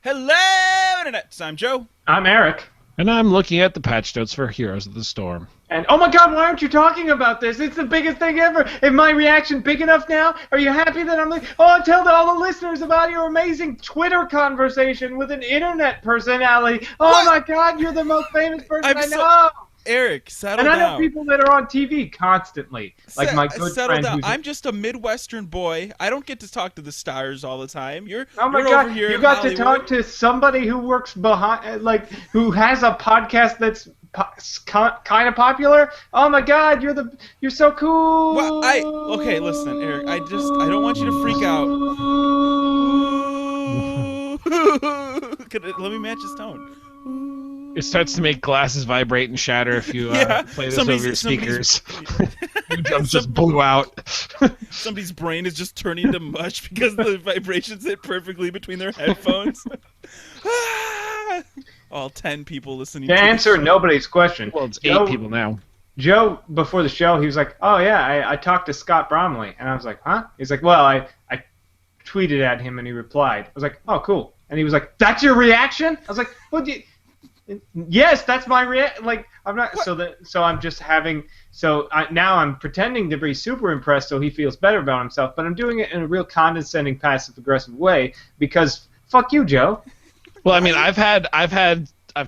Hello, Internet. I'm Joe. I'm Eric. And I'm looking at the patch notes for Heroes of the Storm. And oh my god, why aren't you talking about this? It's the biggest thing ever. Is my reaction big enough now? Are you happy that I'm like, oh, tell all the listeners about your amazing Twitter conversation with an internet personality. Oh What? my god, you're the most famous person I So- know. Eric, settle And I know down. people that are on TV constantly. Like my good settle friend down. who's... I'm just a Midwestern boy. I don't get to talk to the stars all the time. Oh my you're god, over here you in got Hollywood. to talk to somebody who works behind, like, who has a podcast that's kind of popular. Oh my god, you're so cool. Well, okay, listen, Eric. I don't want you to freak out. Let me match his tone. It starts to make glasses vibrate and shatter if you play this over your speakers. Jumps just blew out. Somebody's brain is just turning to mush because the vibrations hit perfectly between their headphones. All 10 people listening To to answer nobody's question. Well, it's Joe- 8 people now. Joe, before the show, he was like, oh yeah, I talked to Scott Bromley. And I was like, huh? He's like, well, I tweeted at him and he replied. I was like, oh, cool. And he was like, that's your reaction? I was like, what do you... Yes, that's my like I'm not what? So I'm just having now I'm pretending to be super impressed so he feels better about himself, but I'm doing it in a real condescending, passive aggressive way because fuck you, Joe. Well, I mean, I've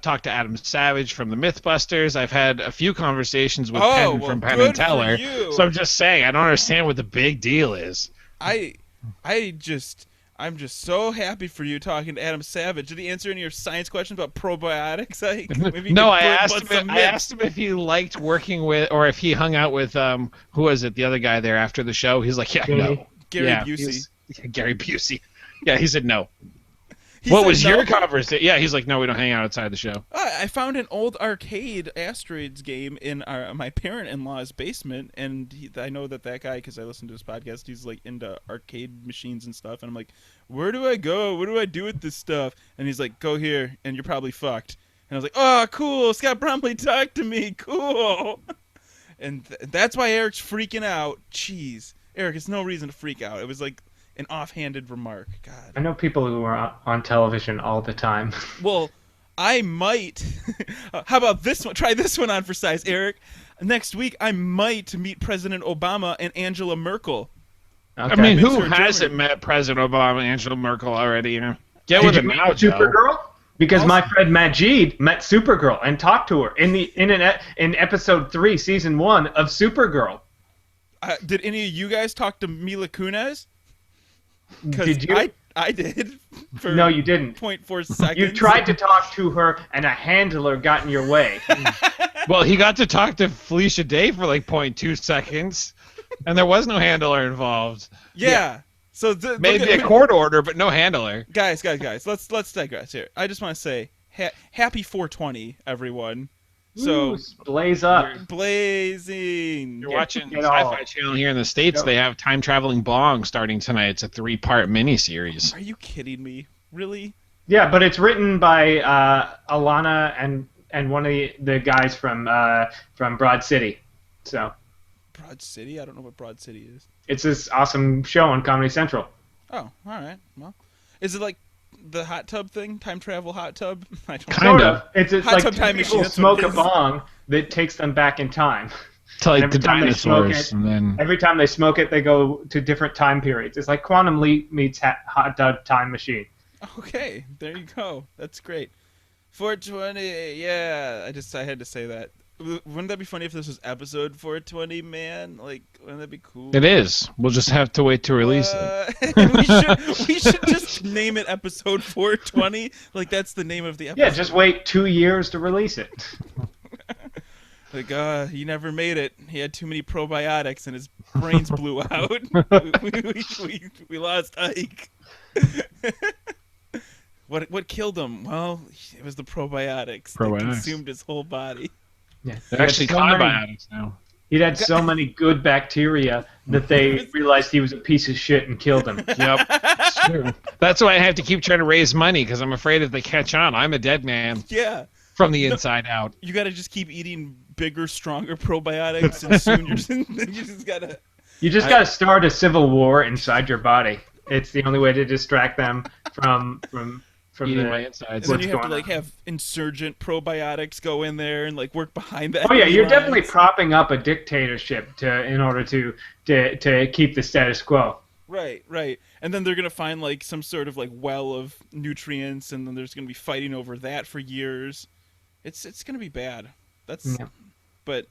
talked to Adam Savage from the Mythbusters. I've had a few conversations with Penn from Penn and Teller. So I'm just saying, I don't understand what the big deal is. I'm just so happy for you talking to Adam Savage. Did he answer any of your science questions about probiotics? No, I asked him if he liked working with, or if he hung out with, who was it, the other guy there after the show? He's like, yeah, no. Gary Busey. Gary Busey. Yeah, he said no. What was your conversation? Yeah, he's like, no, we don't hang out outside the show. I found an old arcade Asteroids game in my parent-in-law's basement, and I know that guy, because I listen to his podcast, he's like into arcade machines and stuff, and I'm like, where do I go? What do I do with this stuff? And he's like, go here, and you're probably fucked. And I was like, oh, cool, Scott Bromley talked to me, cool. And that's why Eric's freaking out. Jeez. Eric, it's no reason to freak out. It was like an offhanded remark. God. I know people who are on television all the time. Well, I might. How about this one? Try this one on for size, Eric. Next week, I might meet President Obama and Angela Merkel. Okay. I mean, who hasn't met President Obama and Angela Merkel already? You know, get with it now, Joe. Supergirl? Because my friend Majid met Supergirl and talked to her in episode 3, season 1 of Supergirl. Did any of you guys talk to Mila Kunis? Did you? I did. No, you didn't. 0.4 seconds. You tried to talk to her, and a handler got in your way. Well, he got to talk to Felicia Day for like 0.2 seconds, and there was no handler involved. Yeah. So maybe a court order, but no handler. Guys, let's digress here. I just want to say happy 420, everyone. So ooh, blaze up. Blazing. You're watching Sci-Fi Channel here in the States. They have Time Traveling Bong starting tonight. It's a 3-part miniseries. Are you kidding me? Really? Yeah, but it's written by Alana and one of the guys from Broad City. So. Broad City? I don't know what Broad City is. It's this awesome show on Comedy Central. Oh, all right. Well, is it like the hot tub thing? Time travel hot tub? I don't kind know. of. It's hot like tub two time people machine, smoke a bong that takes them back in time. To like the dinosaurs. Every time they smoke it, they go to different time periods. It's like Quantum Leap meets hot tub time machine. Okay, there you go. That's great. 420, yeah. I had to say that. Wouldn't that be funny if this was episode 420, man? Like, wouldn't that be cool? It is. We'll just have to wait to release it. we should just name it episode 420. Like, that's the name of the episode. Yeah, just wait 2 years to release it. Like, he never made it. He had too many probiotics and his brains blew out. we lost Ike. What killed him? Well, it was the probiotics. That consumed his whole body. Yeah. They're actually probiotics now. He'd had so many good bacteria that they realized he was a piece of shit and killed him. Yep. It's true. That's why I have to keep trying to raise money, because I'm afraid if they catch on, I'm a dead man. Yeah. From the inside out. You got to just keep eating bigger, stronger probiotics, and soon you just got to start a civil war inside your body. It's the only way to distract them from from eating the my insides. And then you have to like have insurgent probiotics go in there and like work behind that. Oh yeah, you're definitely propping up a dictatorship in order to keep the status quo. Right, right. And then they're gonna find like some sort of like well of nutrients, and then there's gonna be fighting over that for years. It's gonna be bad. That's but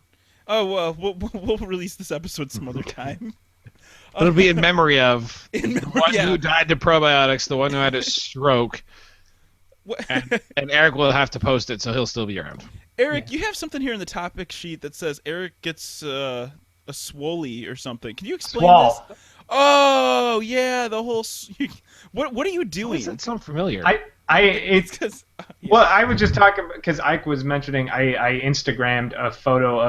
oh well, we'll release this episode some other time. It'll be in memory of the one who died to probiotics, the one who had a stroke. And Eric will have to post it, so he'll still be around. Eric, you have something here in the topic sheet that says Eric gets a swolly or something. Can you explain this? Oh yeah, the whole. What are you doing? Why does that sound familiar? It's because well, I was just talking because Ike was mentioning I Instagrammed a photo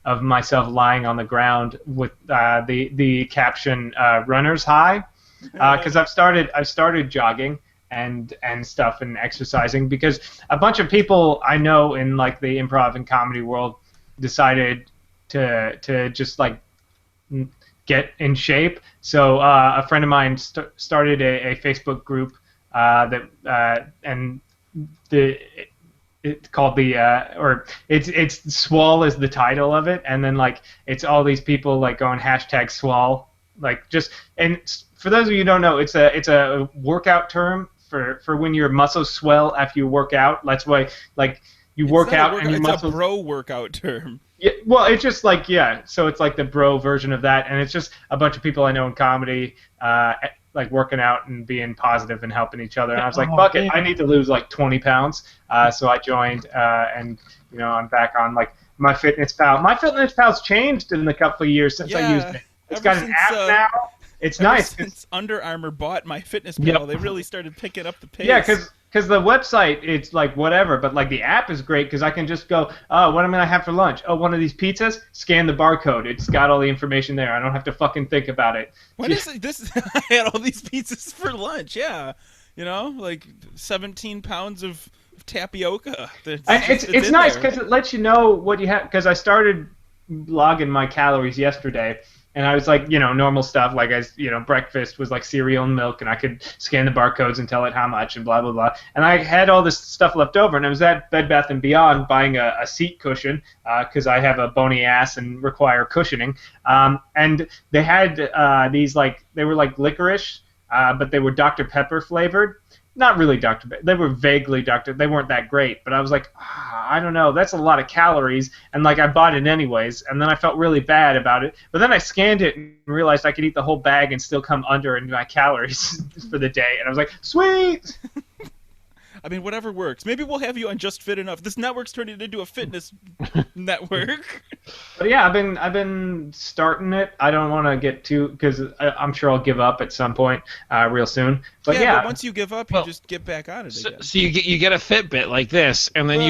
of myself lying on the ground with the caption "Runner's High" because I've started jogging and stuff and exercising because a bunch of people I know in like the improv and comedy world decided to just like get in shape. So a friend of mine started a Facebook group and it's called it's Swole is the title of it, and then like it's all these people like going #Swole, like just, and for those of you who don't know, it's a workout term for when your muscles swell after you work out. That's why like you work out and your muscles. It's a bro workout term. Yeah, well, it's just like so it's like the bro version of that, and it's just a bunch of people I know in comedy, like working out and being positive and helping each other. And I was like, fuck it, I need to lose like 20 pounds. So I joined, and I'm back on like my FitnessPal. My FitnessPal's changed in the couple of years since I used it. It's got an app now. It's nice. Since Under Armour bought my FitnessPal, they really started picking up the pace. Yeah, because the website, it's like whatever, but like the app is great because I can just go, oh, what am I going to have for lunch? Oh, one of these pizzas? Scan the barcode. It's got all the information there. I don't have to fucking think about it. When is it? I had all these pizzas for lunch, yeah. Like 17 pounds of tapioca. It's nice because it lets you know what you have, because I started logging my calories yesterday. And I was like, normal stuff, like breakfast was like cereal and milk, and I could scan the barcodes and tell it how much and blah, blah, blah. And I had all this stuff left over, and I was at Bed Bath & Beyond buying a seat cushion because I have a bony ass and require cushioning. And they had these, like, they were like licorice, but they were Dr. Pepper flavored. Not really Dr. Pepper. They were vaguely Dr. They weren't that great, but I was like, I don't know. That's a lot of calories, and like I bought it anyways, and then I felt really bad about it. But then I scanned it and realized I could eat the whole bag and still come under in my calories for the day, and I was like, sweet. I mean, whatever works. Maybe we'll have you on Just Fit Enough. This network's turning into a fitness network. But yeah, I've been starting it. I don't want to get too, because I'm sure I'll give up at some point real soon. But but once you give up, you just get back on it again. So you get a Fitbit like this, and then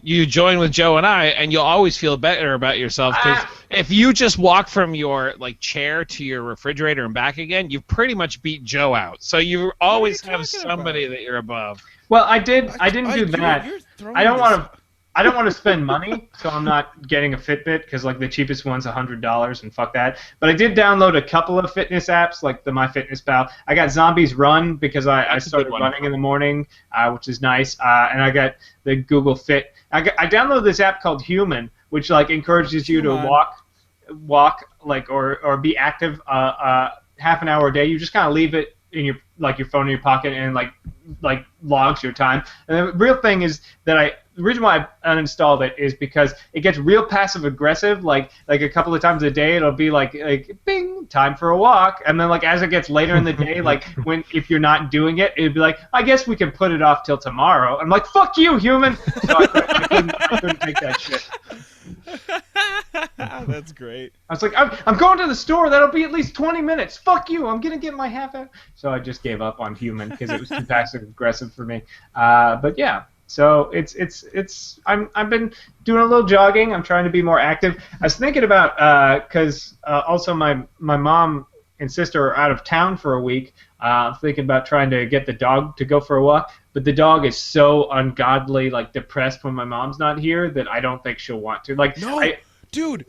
you join with Joe and I, and you'll always feel better about yourself because if you just walk from your like chair to your refrigerator and back again, you've pretty much beat Joe out. So you always have somebody that you're above. Well, I didn't do that. I don't want to spend money, so I'm not getting a Fitbit because like the cheapest one's $100 and fuck that. But I did download a couple of fitness apps like the MyFitnessPal. I got Zombies Run because I started running in the morning, which is nice. And I got the Google Fit. I downloaded this app called Human, which like encourages you to walk like or be active half an hour a day. You just kind of leave it in your phone in your pocket and like logs your time. And the real thing is that the reason why I uninstalled it is because it gets real passive aggressive. Like a couple of times a day, it'll be like bing, time for a walk. And then like as it gets later in the day, like if you're not doing it, it'd be like, I guess we can put it off till tomorrow. I'm like, fuck you, human. So I couldn't take that shit. That's great. I was like, I'm going to the store. That'll be at least 20 minutes. Fuck you. I'm gonna get my half hour. So I just gave up on Human because it was too passive aggressive for me. But yeah. So I've been doing a little jogging. I'm trying to be more active. I was thinking about because also my mom and sister are out of town for a week. I'm thinking about trying to get the dog to go for a walk, but the dog is so ungodly, like depressed when my mom's not here that I don't think she'll want to. Like, no, dude.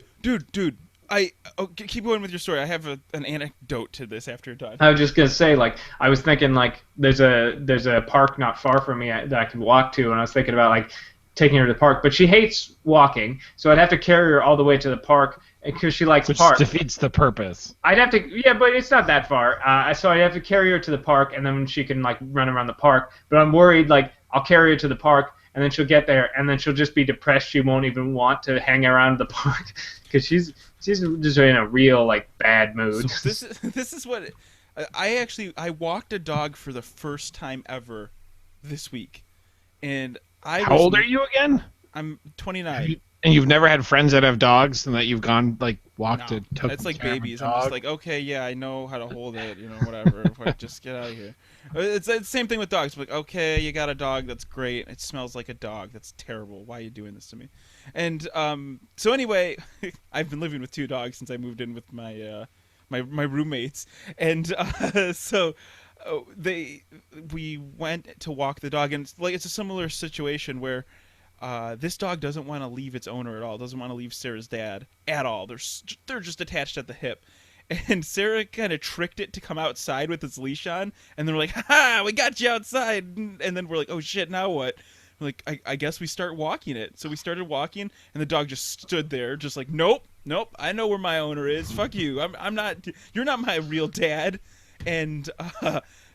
keep going with your story. I have an anecdote to this after you're done. I was just gonna say, like, I was thinking, like, there's a park not far from me that I could walk to, and I was thinking about like taking her to the park, but she hates walking, so I'd have to carry her all the way to the park because she likes Which parks. defeats the purpose. I'd have to, yeah, but it's not that far. So I'd have to carry her to the park, and then she can like run around the park. But I'm worried, like, I'll carry her to the park, and then she'll get there, and then she'll just be depressed. She won't even want to hang around the park because she's just in a real like bad mood. So this is what I walked a dog for the first time ever this week, and How old are you again? I'm 29. And you've never had friends that have dogs, and that you've gone like walked No, to took it's like care of a babies. I'm dog? just like, okay, yeah, I know how to hold it, whatever. Just get out of here. It's the same thing with dogs. Like, okay, you got a dog, that's great. It smells like a dog. That's terrible. Why are you doing this to me? And so anyway, I've been living with 2 dogs since I moved in with my my roommates, and so we went to walk the dog, and it's a similar situation where. This dog doesn't want to leave its owner at all. Doesn't want to leave Sarah's dad at all. They're just attached at the hip. And Sarah kind of tricked it to come outside with its leash on. And then we're like, ha, we got you outside. And then we're like, oh shit, now what? We're like, I guess we start walking it. So we started walking, and the dog just stood there, just like, nope, I know where my owner is. Fuck you. I'm not. You're not my real dad. And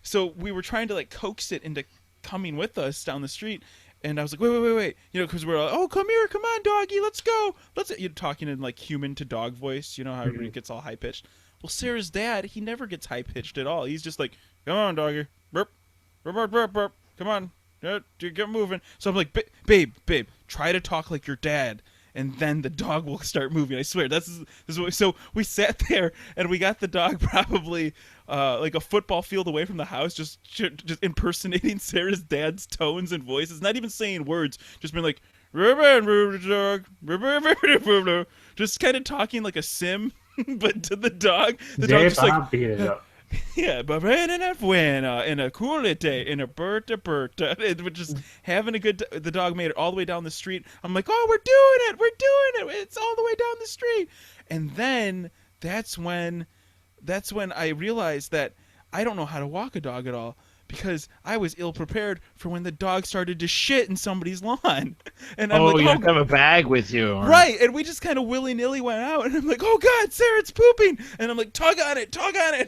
so we were trying to like coax it into coming with us down the street. And I was like, wait, because we're like, oh, come here, come on, doggy, let's go. You're talking in like human to dog voice, how everybody gets all high pitched. Well, Sarah's dad, he never gets high pitched at all. He's just like, come on, doggy, burp, burp, burp, burp, burp. Come on, get moving. So I'm like, babe, try to talk like your dad, and then the dog will start moving. I swear, this is what. So we sat there and we got the dog probably like a football field away from the house, just impersonating Sarah's dad's tones and voices, not even saying words, just being like, just kind of talking like a sim, but to the dog. The dog just like, beat it up. yeah, but in a cool day, in a bird, it was just having a good. The dog made it all the way down the street. I'm like, oh, we're doing it. It's all the way down the street. And then that's when I realized that I don't know how to walk a dog at all, because I was ill prepared for when the dog started to shit in somebody's lawn. And I'm like, you have to have a bag with you. Or... Right, and we just kind of willy-nilly went out, and I'm like, oh God, Sarah, it's pooping. And I'm like, tug on it.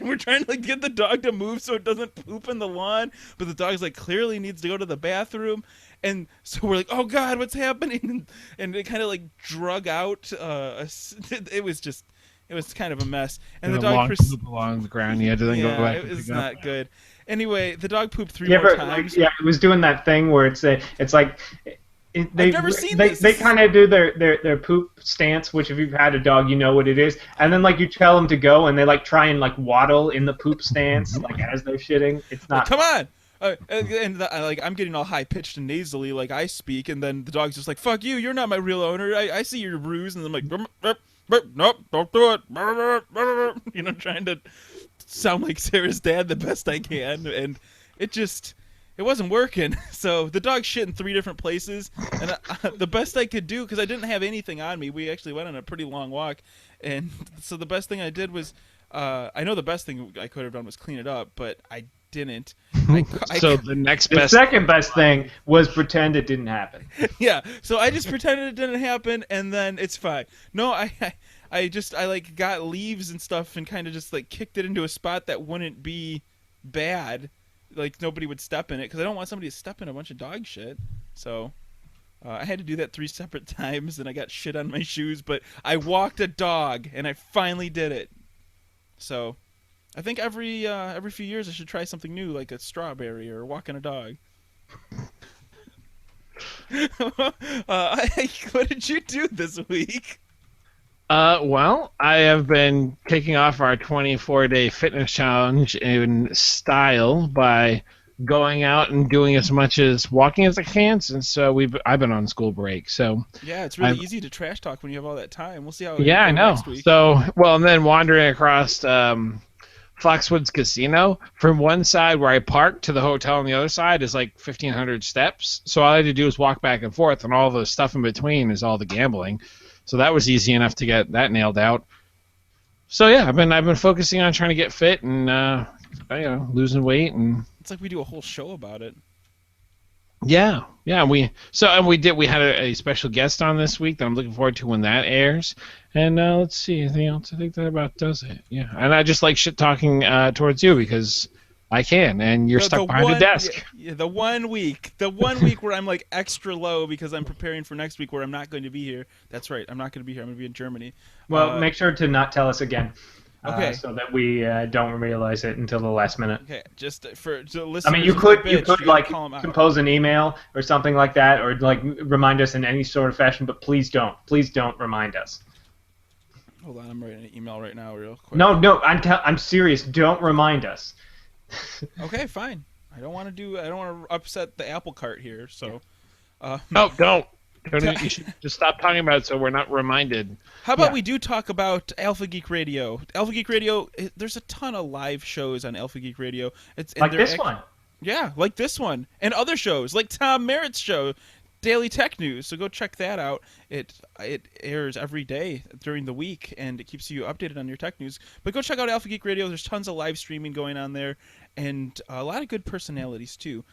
And we're trying to like get the dog to move so it doesn't poop in the lawn. But the dog's like clearly needs to go to the bathroom. And so we're like, oh God, what's happening? And it kind of like drug out. It was kind of a mess. And the dog poop along the ground. You had to then go back. It was not good. Anyway, the dog pooped 3 more times. Yeah, it was doing that thing where it's like I've never seen this. They kind of do their poop stance, which if you've had a dog, you know what it is. And then like you tell them to go, and they like try and like waddle in the poop stance, like as they're shitting. It's not. Come on. I'm getting all high pitched and nasally, like I speak, and then the dog's just like, "Fuck you! You're not my real owner. I see your ruse," and I'm like, "Nope, don't do it." Trying to sound like Sarah's dad the best I can, and it wasn't working. So the dog shit in 3 different places, and the best I could do, because I didn't have anything on me. We actually went on a pretty long walk, and so the best thing I did was, I know the best thing I could have done was clean it up, but I didn't. The second best thing was pretend it didn't happen. Yeah, so I just pretended it didn't happen, and then it's fine. No, I like got leaves and stuff and kind of just like kicked it into a spot that wouldn't be bad, like nobody would step in it, because I don't want somebody to step in a bunch of dog shit. So I had to do that 3 separate times, and I got shit on my shoes, but I walked a dog, and I finally did it. So I think every few years I should try something new, like a strawberry or walking a dog. What did you do this week? Well, I have been kicking off our 24-day fitness challenge in style by going out and doing as much as walking as I can, since I've been on school break. So yeah, it's really easy to trash talk when you have all that time. We'll see how. Yeah, I know. Next week. So and then wandering across Foxwoods Casino, from one side where I parked to the hotel on the other side is like 1,500 steps. So all I had to do is walk back and forth, and all the stuff in between is all the gambling. So that was easy enough to get that nailed out. So yeah, I've been focusing on trying to get fit and losing weight and It's like we do a whole show about it. yeah. We had a special guest on this week that I'm looking forward to when that airs. And let's see anything else. I think that about does it. Yeah, and I just like shit talking towards you because I can, and you're stuck behind a desk. Yeah, the one week where I'm like extra low because I'm preparing for next week where I'm not going to be here. That's right, I'm not going to be here. I'm going to be in Germany. Well, make sure to not tell us again. Okay. So that we don't realize it until the last minute. Okay, just for listeners. I mean, you could like compose an email or something like that, or like remind us in any sort of fashion. But please don't remind us. Hold on, I'm writing an email right now, real quick. No, I'm serious. Don't remind us. Okay, fine. I don't want to upset the apple cart here. So. No, don't. You should just stop talking about it so we're not reminded. How about we do talk about Alpha Geek Radio? Alpha Geek Radio, there's a ton of live shows on Alpha Geek Radio. It's like this one. Yeah, like this one. And other shows, like Tom Merritt's show, Daily Tech News. So go check that out. It airs every day during the week, and it keeps you updated on your tech news. But go check out Alpha Geek Radio. There's tons of live streaming going on there, and a lot of good personalities, too.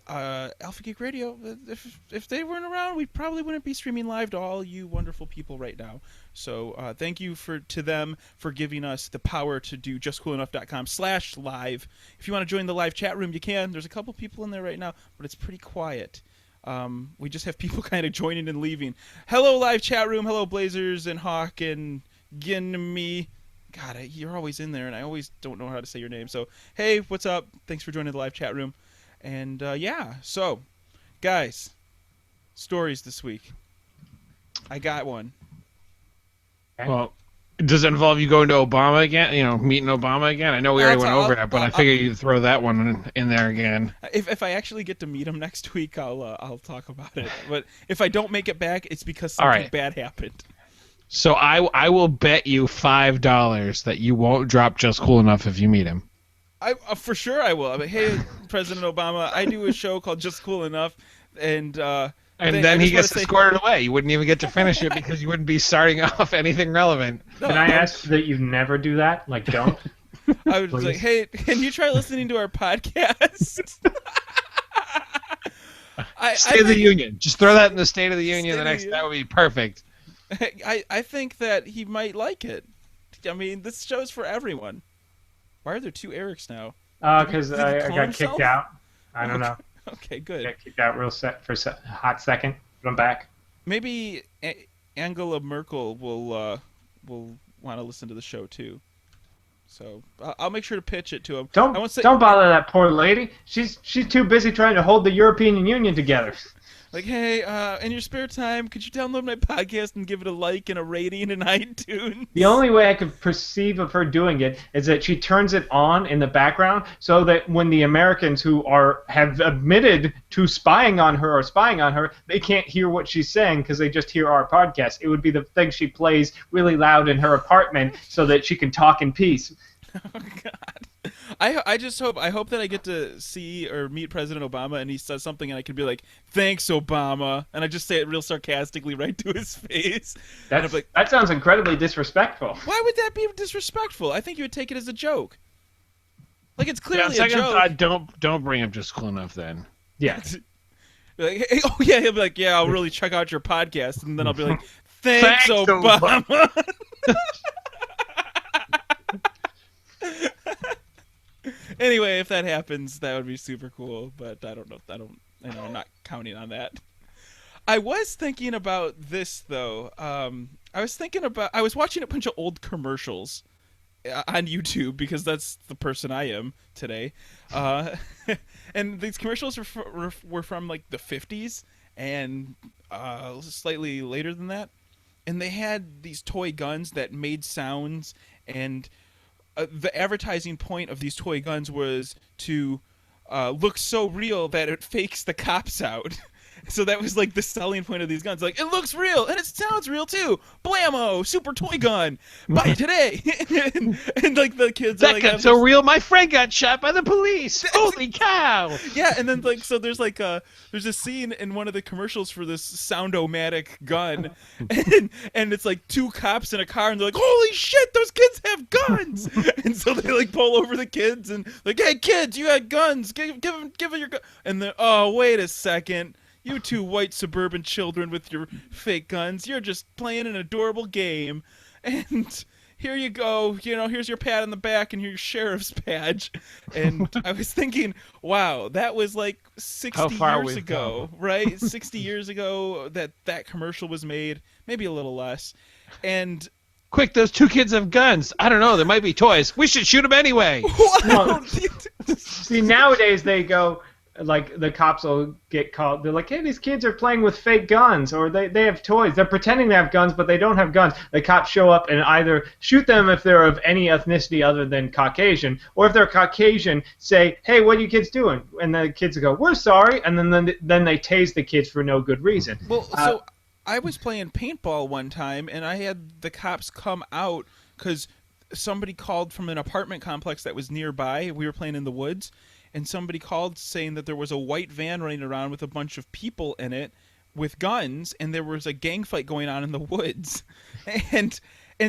Alpha Geek Radio, if they weren't around, we probably wouldn't be streaming live to all you wonderful people right now. So thank you to them for giving us the power to do justcoolenough.com/live. If you want to join the live chat room, you can. There's a couple people in there right now, but it's pretty quiet. We just have people kind of joining and leaving. Hello, live chat room. Hello, Blazers and Hawk and Ginme. God, you're always in there, and I always don't know how to say your name. So, hey, what's up? Thanks for joining the live chat room. And, so, guys, stories this week. I got one. Well, does it involve you going to Obama again? Meeting Obama again? I know we already went over that, but I figured you'd throw that one in there again. If I actually get to meet him next week, I'll talk about it. But if I don't make it back, it's because something bad happened. So I will bet you $5 that you won't drop Just Cool Enough if you meet him. For sure I will. Hey, President Obama, I do a show called Just Cool Enough, and then he gets escorted away. You wouldn't even get to finish it because you wouldn't be starting off anything relevant. No, Can I ask that you never do that? Like, don't? I would like, hey, can you try listening to our podcast? State of the Union. Just throw that in the State of the Union. That would be perfect. I think that he might like it. I mean, this show's for everyone. Why are there two Erics now? Because I got kicked out. I don't know. Okay, good. I got kicked out for a hot second, but I'm back. Maybe Angela Merkel will want to listen to the show too. So I'll make sure to pitch it to him. Don't bother that poor lady. She's too busy trying to hold the European Union together. Like, hey, in your spare time, could you download my podcast and give it a like and a rating in iTunes? The only way I could perceive of her doing it is that she turns it on in the background so that when the Americans who have admitted to spying on her, they can't hear what she's saying because they just hear our podcast. It would be the thing she plays really loud in her apartment so that she can talk in peace. Oh, God. I hope that I get to see or meet President Obama and he says something and I can be like, thanks, Obama. And I just say it real sarcastically right to his face. That sounds incredibly disrespectful. Why would that be disrespectful? I think you would take it as a joke. Like, it's clearly a joke. Don't bring up Just Cool Enough then. Yeah. Like, hey, oh, yeah, he'll be like, yeah, I'll really check out your podcast. And then I'll be like, thanks Obama. Anyway, if that happens, that would be super cool, but I don't know. I'm not counting on that. I was thinking about this though. I was watching a bunch of old commercials on YouTube because that's the person I am today. And these commercials were from like the 50s and slightly later than that. And they had these toy guns that made sounds, and the advertising point of these toy guns was to look so real that it fakes the cops out. So that was like the selling point of these guns. Like, it looks real and it sounds real too. Blammo, super toy gun. Buy it today. and like the kids are That like, gun's so real. My friend got shot by the police. Holy cow! yeah, and then like so there's like there's a scene in one of the commercials for this Sound-O-Matic gun, and it's like two cops in a car, and they're like, "Holy shit, those kids have guns!" And so they like pull over the kids and like, "Hey kids, you got guns? Give them your gun." And then, oh wait a second, you two white suburban children with your fake guns, you're just playing an adorable game, and here you go, here's your pat on the back and here's your sheriff's badge. And I was thinking, wow, that was like 60 years ago, right? 60 years ago that commercial was made, maybe a little less. And quick, those two kids have guns. I don't know, there might be toys. We should shoot them anyway. No. See, nowadays they go, like, the cops will get called. They're like, hey, these kids are playing with fake guns, or they have toys. They're pretending to have guns, but they don't have guns. The cops show up and either shoot them if they're of any ethnicity other than Caucasian, or if they're Caucasian, say, hey, what are you kids doing? And the kids go, we're sorry, and then they tase the kids for no good reason. Well, so I was playing paintball one time, and I had the cops come out because somebody called from an apartment complex that was nearby. We were playing in the woods. And somebody called saying that there was a white van running around with a bunch of people in it with guns, and there was a gang fight going on in the woods. And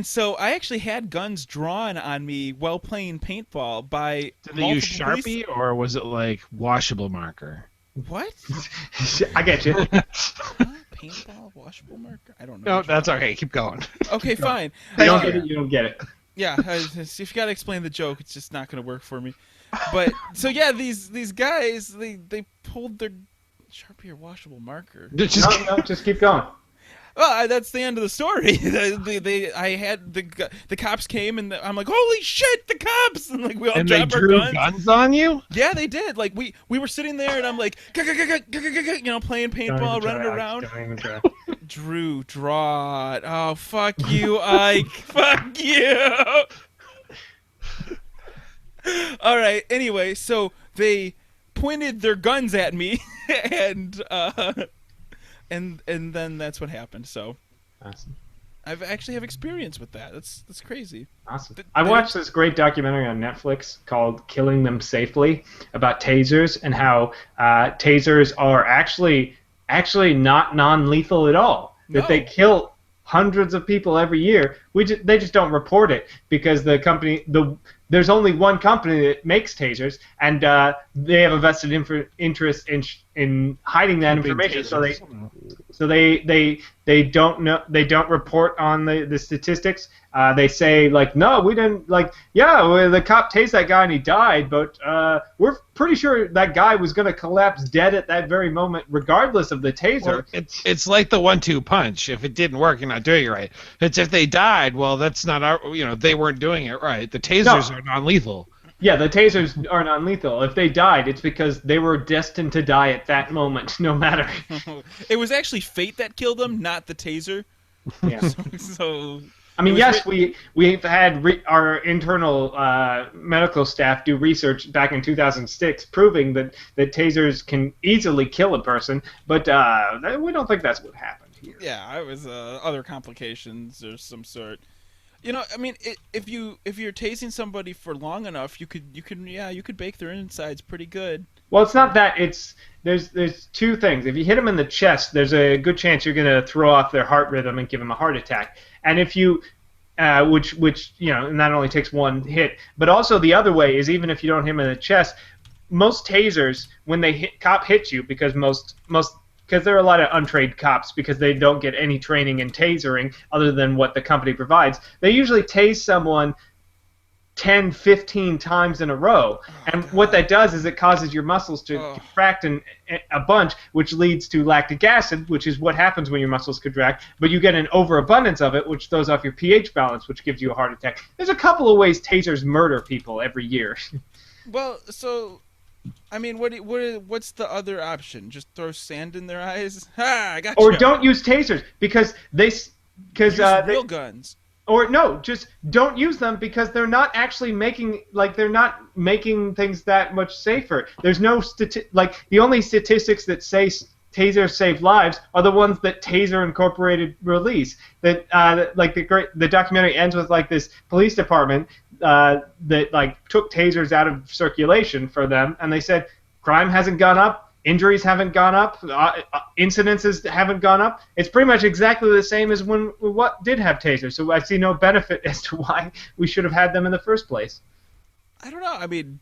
so I actually had guns drawn on me while playing paintball by Did they use Sharpie, or was it like washable marker? What? I get you. Paintball, washable marker? I don't know. No, that's okay. Keep going. Okay, fine. You don't get it, you don't get it. Yeah, if you gotta explain the joke, it's just not gonna work for me. But so yeah, these guys they pulled their Sharpie or washable marker. No, just keep going. Well, that's the end of the story. I had the cops came, and I'm like, holy shit, the cops! And like we all dropped our guns on you. Yeah, they did. Like we were sitting there, and I'm like, playing paintball, running around. Don't even try. Drew, draw it. Oh, fuck you, Ike. Fuck you. All right. Anyway, so they pointed their guns at me, and then that's what happened. So, Awesome. I've actually have experience with that. That's crazy. Awesome. I watched this great documentary on Netflix called "Killing Them Safely" about tasers and how tasers are actually not non-lethal at all. No. That they kill hundreds of people every year. They just don't report it because there's only one company that makes tasers, and they have a vested interest in hiding that information. So they don't report on the statistics. They say like, no, we didn't, like, yeah, the cop tased that guy and he died, but we're pretty sure that guy was going to collapse dead at that very moment, regardless of the taser. Well, it's like the 1-2 punch. If it didn't work, you're not doing it right. It's if they died, well, that's not our, they weren't doing it right. The tasers are non-lethal. Yeah, the tasers are non-lethal. If they died, it's because they were destined to die at that moment, no matter. It was actually fate that killed them, not the taser. Yeah. So I mean, yes, we've had our internal medical staff do research back in 2006 proving that tasers can easily kill a person, but we don't think that's what happened here. Yeah, it was other complications or some sort. I mean, if you're tasing somebody for long enough, you could bake their insides pretty good. Well, it's not that. There's two things. If you hit them in the chest, there's a good chance you're going to throw off their heart rhythm and give them a heart attack. And if you, which not only takes one hit, but also the other way is even if you don't hit them in the chest, most tasers when cop hits you, because because there are a lot of untrained cops because they don't get any training in tasering other than what the company provides. They usually tase someone 10, 15 times in a row. And what that does is it causes your muscles to contract a bunch, which leads to lactic acid, which is what happens when your muscles contract. But you get an overabundance of it, which throws off your pH balance, which gives you a heart attack. There's a couple of ways tasers murder people every year. Well, so I mean, what's the other option? Just throw sand in their eyes? Ha! I got you. Or don't use tasers because use real guns. Or no, just don't use them because they're not actually making things that much safer. There's no the only statistics that say Taser save lives are the ones that Taser Incorporated release. That like the documentary ends with like this police department that like took tasers out of circulation for them, and they said crime hasn't gone up, injuries haven't gone up, incidences haven't gone up. It's pretty much exactly the same as when what did have tasers. So I see no benefit as to why we should have had them in the first place. I don't know. I mean,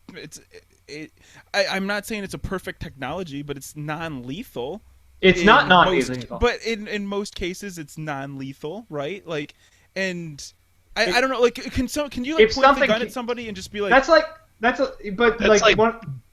I'm not saying it's a perfect technology, but it's non-lethal. It's not non-lethal. But in most cases, it's non-lethal, right? Like, and I don't know. Like, can you like point the gun at somebody and just be like? That's like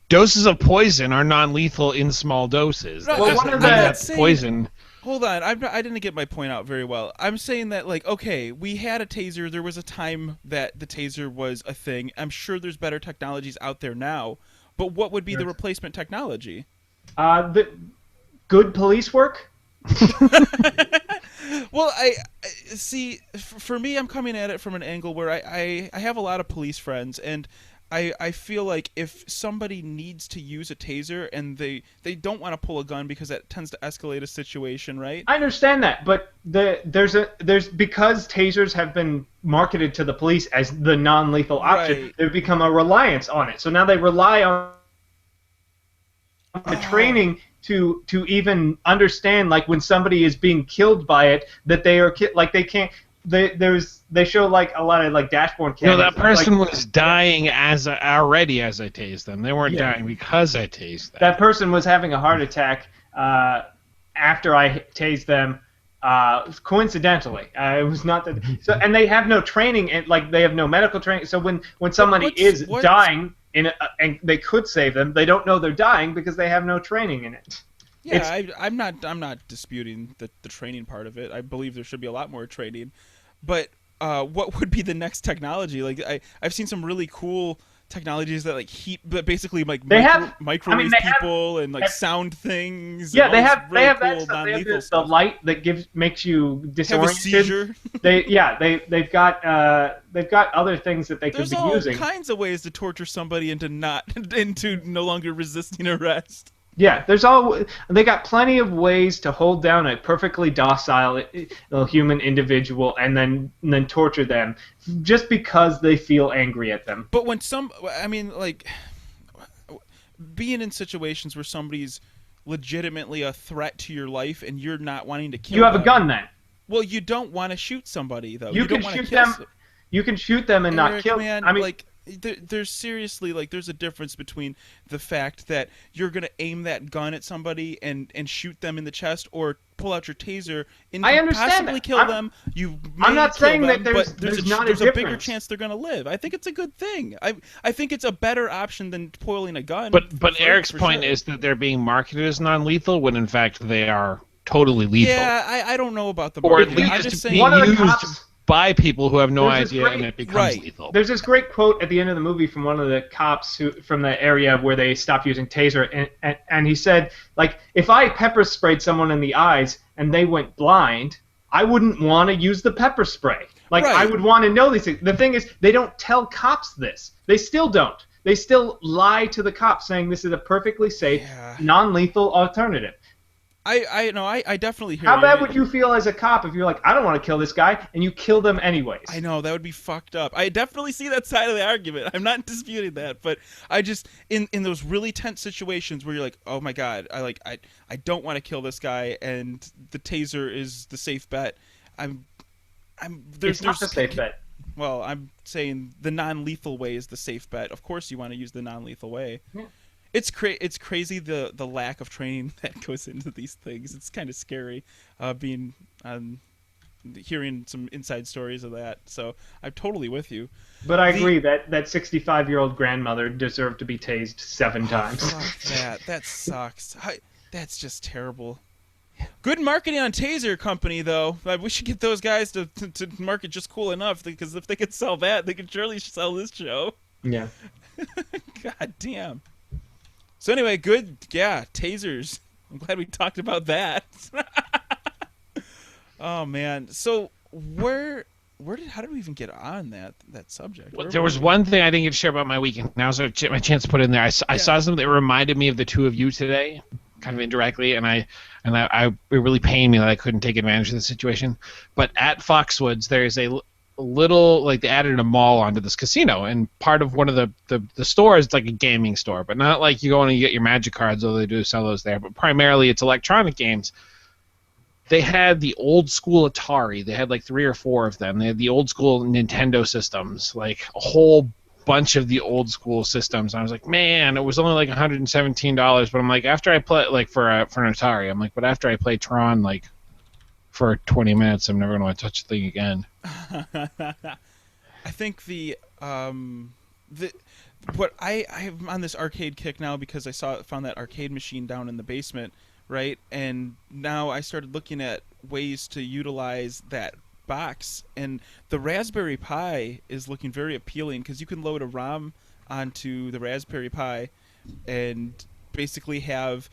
doses of poison are non-lethal in small doses. No, well, one of the poison. Hold on, I didn't get my point out very well. I'm saying that, like, okay, we had a taser. There was a time that the taser was a thing. I'm sure there's better technologies out there now. But what would be the replacement technology? The good police work. Well, I see. For me, I'm coming at it from an angle where I have a lot of police friends, and I feel like if somebody needs to use a taser and they don't want to pull a gun because that tends to escalate a situation, right? I understand that, but there's because tasers have been marketed to the police as the non-lethal option, Right. they've become a reliance on it. So now they rely on the training to even understand, like, when somebody is being killed by it, that they are like they can't. They show like a lot of like dashboard cameras. No, that person like, was dying already as I tased them. They weren't dying because I tased them. That person was having a heart attack after I tased them. Coincidentally, it was not that. So, and they have no training, and like they have no medical training. So when somebody is dying and they could save them, they don't know they're dying because they have no training in it. Yeah, I'm not disputing the training part of it. I believe there should be a lot more training, but what would be the next technology? Like I've seen some really cool technologies that like heat, but basically like microwave people and like sound things. Yeah, and they all have this really that cool stuff. They have non-lethal the stuff. light that makes you disoriented. Have a seizure. They've got other things that they There's could be all using. kinds of ways to torture somebody into no longer resisting arrest. Yeah, they got plenty of ways to hold down a perfectly docile human individual and then torture them just because they feel angry at them. But when like being in situations where somebody's legitimately a threat to your life and you're not wanting to kill them. You have a gun then. Well, you don't want to shoot somebody though. You can shoot them. You can shoot them and not kill them. I mean, like there's seriously like there's a difference between the fact that you're gonna aim that gun at somebody and shoot them in the chest or pull out your taser and possibly kill them. I'm not saying that there's a bigger chance they're gonna live. I think it's a good thing. I think it's a better option than pulling a gun. But Eric's point is that they're being marketed as non-lethal when in fact they are totally lethal. Yeah, I don't know about the marketing. marketing. Or I'm just saying one of the used cops by people who have no idea and it becomes lethal. There's this great quote at the end of the movie from one of the cops from the area where they stopped using taser, and he said, like, if I pepper sprayed someone in the eyes and they went blind, I wouldn't want to use the pepper spray. Like, I would want to know these things. The thing is, they don't tell cops this. They still don't. They still lie to the cops saying this is a perfectly safe, non-lethal alternative. I definitely hear How bad would you feel as a cop if you're like, I don't want to kill this guy, and you kill them anyways? I know, that would be fucked up. I definitely see that side of the argument. I'm not disputing that, but I just in those really tense situations where you're like, oh my god, I don't want to kill this guy, and the taser is the safe bet. It's not the safe bet. Well, I'm saying the non-lethal way is the safe bet. Of course, you want to use the non-lethal way. Yeah. It's crazy the lack of training that goes into these things. It's kind of scary, hearing some inside stories of that. So I'm totally with you. But I agree that 65-year-old grandmother deserved to be tased 7 times. Fuck that sucks. That's just terrible. Good marketing on Taser Company, though. We should get those guys to market just cool enough, because if they could sell that, they could surely sell this show. Yeah. God damn. So anyway, tasers. I'm glad we talked about that. Oh man. So how did we even get on that subject? Well, there was one thing I didn't get to share about my weekend. Now's my chance to put in there. I saw something that reminded me of the two of you today. kind of indirectly, and it really pained me that I couldn't take advantage of the situation. But at Foxwoods, there's a little, like, they added a mall onto this casino, and part of one of the stores is like a gaming store, but not like you go in and you get your Magic cards, although they do sell those there, but primarily it's electronic games. They had the old school Atari. They had like 3 or 4 of them. They had the old school Nintendo systems, like a whole bunch of the old school systems. And I was like, man, it was only like $117, but I'm like, after I play, like, for an Atari, I'm like, but after I play Tron, like, for 20 minutes, I'm never going to touch the thing again. I think what I'm on this arcade kick now because I found that arcade machine down in the basement, right? And now I started looking at ways to utilize that box, and the Raspberry Pi is looking very appealing because you can load a ROM onto the Raspberry Pi and basically have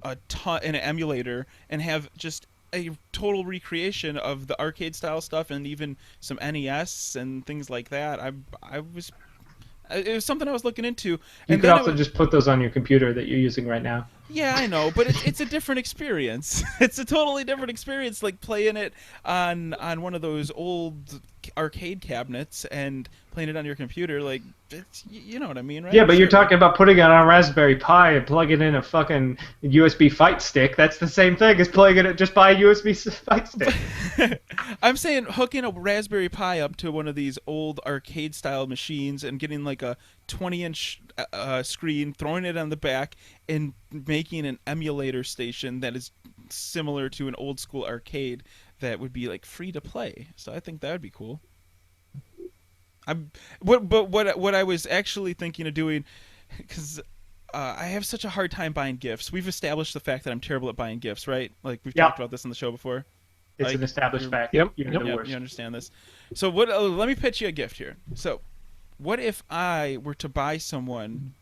an emulator and have just a total recreation of the arcade style stuff and even some NES and things like that. It was something I was looking into. You could also just put those on your computer that you're using right now. Yeah, I know, but it's a different experience. It's a totally different experience, like playing it on one of those old arcade cabinets and playing it on your computer. Like, you know what I mean, right? Yeah, but you're talking about putting it on a Raspberry Pi and plugging in a fucking USB fight stick. That's the same thing as plugging it just by a USB fight stick. I'm saying hooking a Raspberry Pi up to one of these old arcade-style machines and getting like a 20-inch screen, throwing it on the back, and making an emulator station that is similar to an old-school arcade that would be like free to play. So I think that would be cool. What I was actually thinking of doing, because I have such a hard time buying gifts. We've established the fact that I'm terrible at buying gifts, right? Like we've talked about this on the show before. It's an established fact. Yep. You're the worst. You understand this. So let me pitch you a gift here. So, what if I were to buy someone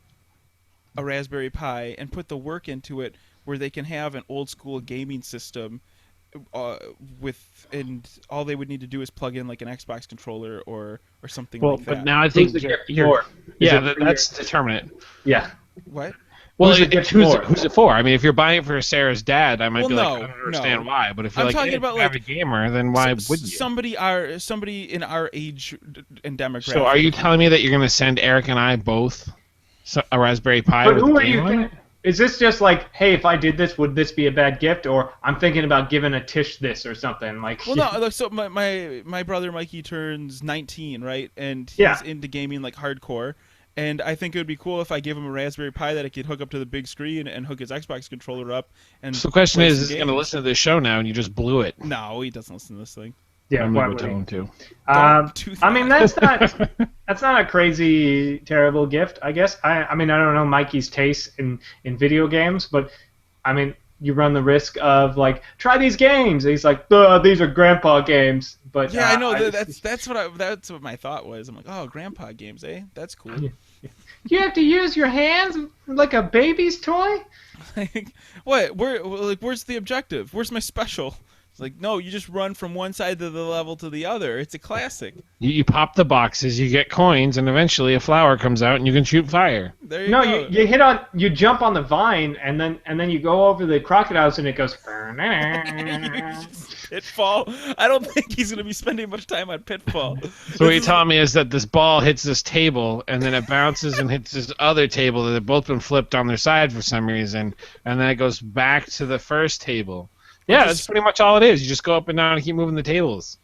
a Raspberry Pi and put the work into it where they can have an old school gaming system and all they would need to do is plug in like an Xbox controller or something like that. But now I think that's determinate. Yeah. What? Well, who's it for? I mean, if you're buying it for Sarah's dad, I might be like, I don't understand why. But if you're like an avid gamer, then why would you? Somebody in our age and demographic. So are you telling me that you're going to send Eric and I both a Raspberry Pi but with who a are game you on it? Is this just like, hey, if I did this, would this be a bad gift? Or I'm thinking about giving a Tish this or something like. Well, no. Look, so my brother Mikey turns 19, right? And he's into gaming like hardcore. And I think it would be cool if I gave him a Raspberry Pi that I could hook up to the big screen and hook his Xbox controller up. And so the question is he going to listen to this show now and you just blew it? No, he doesn't listen to this thing. Yeah, I'm going to tell him to. I mean, that's not a crazy, terrible gift, I guess. I mean, I don't know Mikey's taste in video games, but I mean, you run the risk of like, try these games. And he's like, these are grandpa games. But yeah, I know that's what my thought was. I'm like, oh, grandpa games, eh? That's cool. You have to use your hands like a baby's toy. Like, what? Where's the objective? Where's my special? It's like, no, you just run from one side of the level to the other. It's a classic. You pop the boxes, you get coins, and eventually a flower comes out and you can shoot fire. There you go. You jump on the vine and then you go over the crocodiles and it goes. Pitfall. I don't think he's going to be spending much time on Pitfall. So what you're telling me is that this ball hits this table and then it bounces and hits this other table that have both been flipped on their side for some reason, and then it goes back to the first table. Yeah, that's pretty much all it is. You just go up and down and keep moving the tables.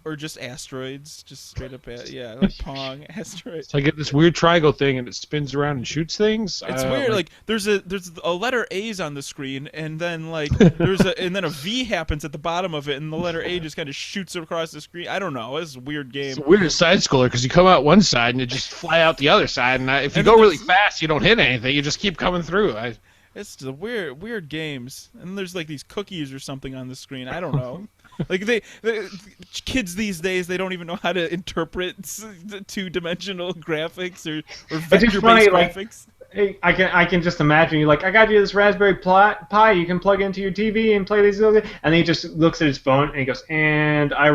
Or just asteroids, just straight up, like Pong, asteroids. So I get this weird triangle thing, and it spins around and shoots things. It's weird. Like there's a letter A's on the screen, and then like and then a V happens at the bottom of it, and the letter A just kind of shoots across the screen. I don't know. It's a weird game. It's a weird side scroller because you come out one side and you just fly out the other side, and if you go really fast, you don't hit anything. You just keep coming through. It's the weird games, and there's like these cookies or something on the screen. I don't know. Like the kids these days, they don't even know how to interpret the two-dimensional graphics or vector-based graphics. I can just imagine you like, I got you this Raspberry Pi. You can plug into your TV and play these other. And then he just looks at his phone and he goes, and I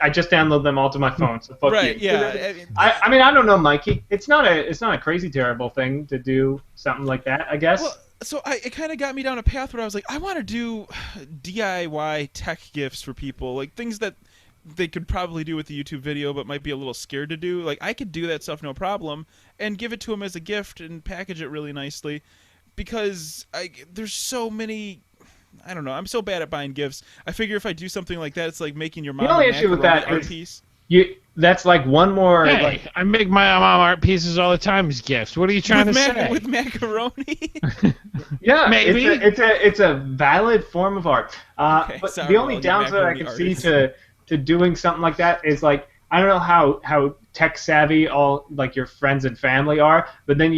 just downloaded them all to my phone. So fuck right? You. Yeah. I mean, I don't know, Mikey. It's not a crazy terrible thing to do something like that. I guess. so it kind of got me down a path where I was like, I want to do DIY tech gifts for people, like things that they could probably do with the YouTube video, but might be a little scared to do. Like I could do that stuff no problem, and give it to them as a gift and package it really nicely, because there's so many. I don't know. I'm so bad at buying gifts. I figure if I do something like that, it's like making your mom The only a issue with macaroni that art is piece. that's like one more. Hey, Like, I make my mom art pieces all the time as gifts. What are you trying to say? With macaroni. yeah, Maybe. it's a valid form of art. Okay, But sorry, the only all you downside I macaroni can see artists. to doing something like that is like I don't know how tech savvy all like your friends and family are, but then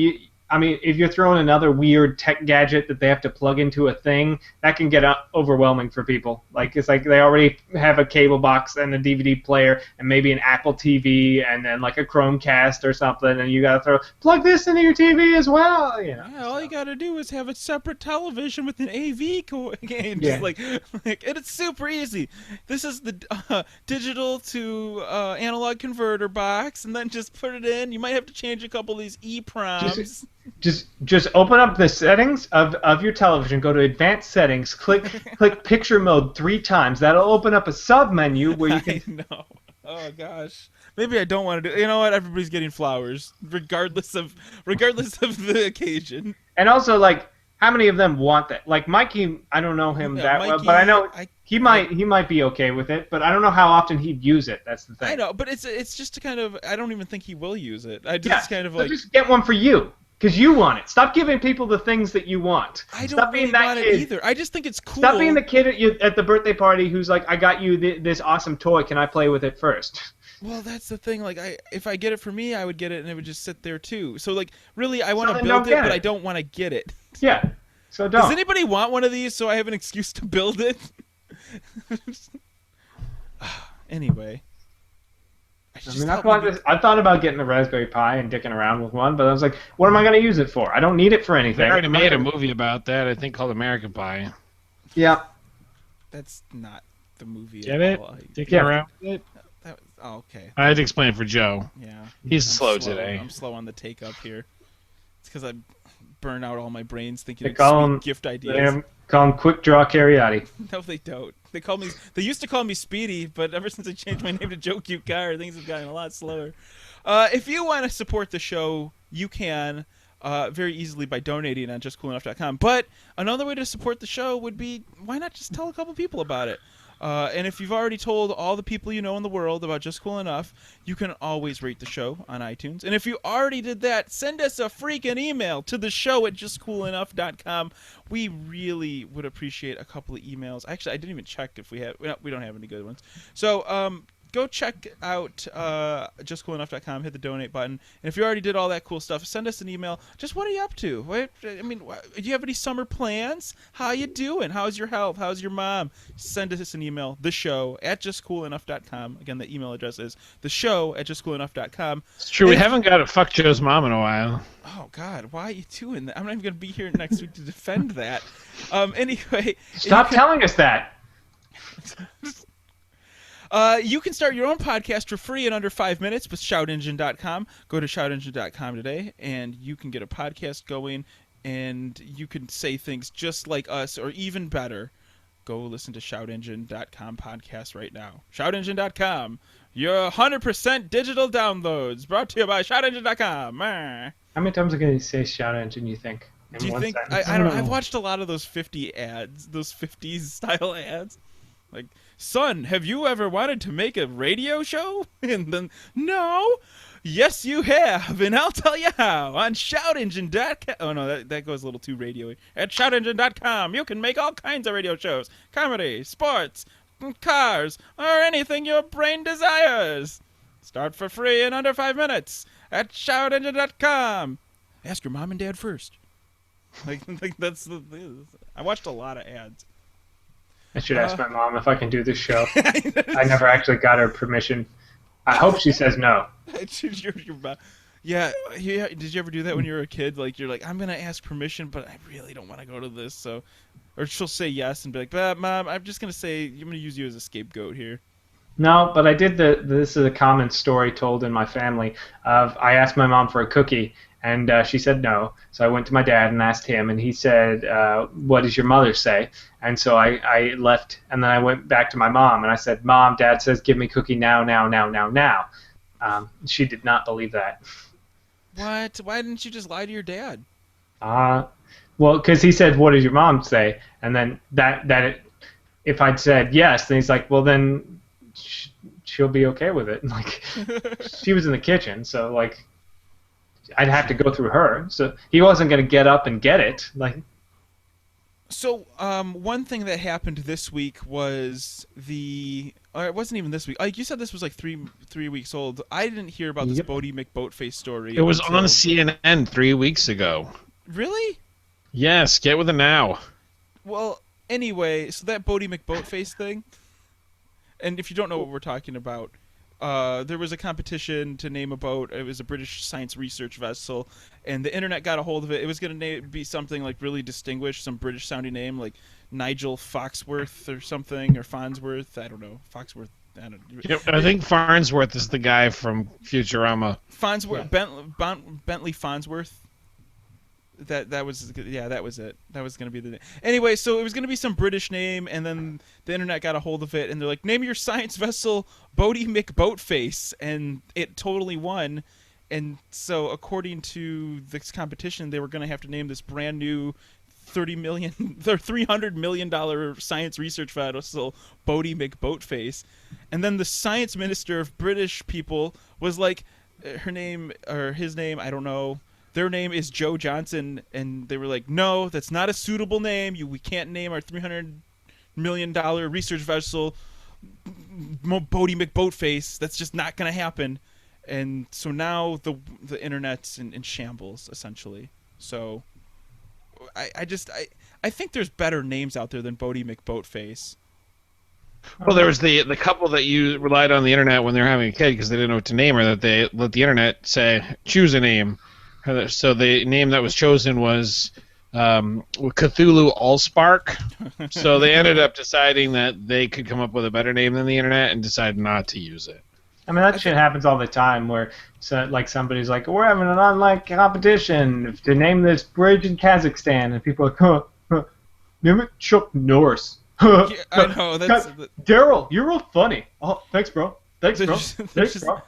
I mean, if you're throwing another weird tech gadget that they have to plug into a thing, that can get overwhelming for people. Like it's like they already have a cable box and a DVD player and maybe an Apple TV and then like a Chromecast or something, and you gotta plug this into your TV as well. You know. Yeah, all you gotta do is have a separate television with an AV game. Yeah. Just like, and it's super easy. This is the digital to analog converter box, and then just put it in. You might have to change a couple of these EEPROMs. Just open up the settings of your television. Go to advanced settings. Click picture mode 3 times. That'll open up a sub menu where you can. I know. Oh gosh. Maybe I don't want to do. You know what? Everybody's getting flowers, regardless of the occasion. And also, like, how many of them want that? Like Mikey, I don't know him Yeah, that well, Mikey, but I know he might be okay with it. But I don't know how often he'd use it. That's the thing. I know, but it's just to kind of. I don't even think he will use it. I just kind of so like. just get one for you. Because you want it. Stop giving people the things that you want. I don't Stop really being that want kid. it either. I just think it's cool. Stop being the kid at the birthday party who's like, I got you this awesome toy. Can I play with it first? Well, that's the thing. Like, if I get it for me, I would get it, and it would just sit there too. So, like, really, I want to then build don't it, get but it. I don't want to get it. Yeah. So don't. Does anybody want one of these so I have an excuse to build it? Anyway. I mean, I thought about getting a Raspberry Pi and dicking around with one, but I was like, what am I going to use it for? I don't need it for anything. They already made a movie about that, I think, called American Pie. Yeah. That's not the movie Get at it? all. Dicking around with it? Okay. I had to explain it for Joe. Yeah. He's I'm slow today. I'm slow on the take up here. It's because I burn out all my brains thinking They of call sweet him gift ideas. call him Quick Draw Cariotti. No, they don't. They call me. They used to call me Speedy, but ever since I changed my name to Joe Cute Car, things have gotten a lot slower. If you want to support the show, you can very easily by donating on JustCoolEnough.com. But another way to support the show would be, why not just tell a couple people about it? And if you've already told all the people you know in the world about Just Cool Enough, you can always rate the show on iTunes. And if you already did that, send us a freaking email to the show at JustCoolEnough.com. We really would appreciate a couple of emails. Actually, I didn't even check if we have. We don't have any good ones. So go check out JustCoolEnough.com. Hit the donate button. And if you already did all that cool stuff, send us an email. Just what are you up to? Do you have any summer plans? How you doing? How's your health? How's your mom? Send us an email. The show at JustCoolEnough.com. Again, the email address is the show at JustCoolEnough.com. It's true, we haven't got a Fuck Joe's Mom in a while. Oh God, why are you doing that? I'm not even gonna be here next week to defend that. Anyway, Stop telling us that. You can start your own podcast for free in under 5 minutes with ShoutEngine.com. Go to ShoutEngine.com today, and you can get a podcast going, and you can say things just like us, or even better. Go listen to ShoutEngine.com podcast right now. ShoutEngine.com, your 100% digital downloads, brought to you by ShoutEngine.com. How many times are going to say Shout Engine, you think? Do you think? I don't know. I've watched a lot of those 50 ads, those 50s style ads. Like, son, have you ever wanted to make a radio show? And then, no. Yes, you have, and I'll tell you how on ShoutEngine.com. Oh, no, that goes a little too radio-y. At ShoutEngine.com, you can make all kinds of radio shows. Comedy, sports, cars, or anything your brain desires. Start for free in under 5 minutes at ShoutEngine.com. Ask your mom and dad first. Like that's the. I watched a lot of ads. I should ask my mom if I can do this show. I never actually got her permission. I hope she says no. Yeah. Did you ever do that when you were a kid? Like, you're like, I'm gonna ask permission, but I really don't want to go to this. So, or she'll say yes and be like, but Mom, I'm just gonna say I'm gonna use you as a scapegoat here. No, but I did this is a common story told in my family. Of I asked my mom for a cookie, and she said no. So I went to my dad and asked him, and he said, "What does your mother say?" And so I left, and then I went back to my mom, and I said, "Mom, Dad says give me cookie now, now, now, now, now." She did not believe that. What? Why didn't you just lie to your dad? Well, because he said, "What does your mom say?" And then if I'd said yes, then he's like, "Well, then she'll be okay with it." Like, she was in the kitchen, so like, I'd have to go through her. So he wasn't gonna get up and get it. Like, So, one thing that happened this week was or it wasn't even this week. Like you said, this was like three weeks old. I didn't hear about this Yep. Bodie McBoatface story. It was until... on CNN 3 weeks ago. Really? Yes, get with it now. Well, anyway, so that Bodie McBoatface thing, and if you don't know what we're talking about, there was a competition to name a boat. It was a British science research vessel, and the internet got a hold of it. It was going to be something like really distinguished, some British-sounding name like Nigel Foxworth or something, or Farnsworth. I don't know. Foxworth. I don't know. Yep, I think Farnsworth is the guy from Futurama. Farnsworth, Bentley Farnsworth. That was it. That was gonna be the name. Anyway, so it was gonna be some British name, and then the internet got a hold of it, and they're like, name your science vessel Bodie McBoatface, and it totally won. And so, according to this competition, they were gonna have to name this brand new $300 million science research vessel Bodie McBoatface. And then the science minister of British people was like, her name or his name, I don't know. Their name is Joe Johnson, and they were like, no, that's not a suitable name. We can't name our $300 million research vessel Bodie McBoatface. That's just not going to happen. And so now the internet's in shambles, essentially. So I think there's better names out there than Bodie McBoatface. Well, there was the couple that you relied on the internet when they were having a kid because they didn't know what to name her, that they let the internet say, choose a name. So the name that was chosen was Cthulhu Allspark. So they ended up deciding that they could come up with a better name than the internet and decided not to use it. I mean, that shit happens all the time where somebody's like, we're having an online competition to name this bridge in Kazakhstan, and people are like, name it Chuck Norris. Yeah, I know. Daryl, you're real funny. Oh, thanks, bro. Thanks, bro. Thanks, bro.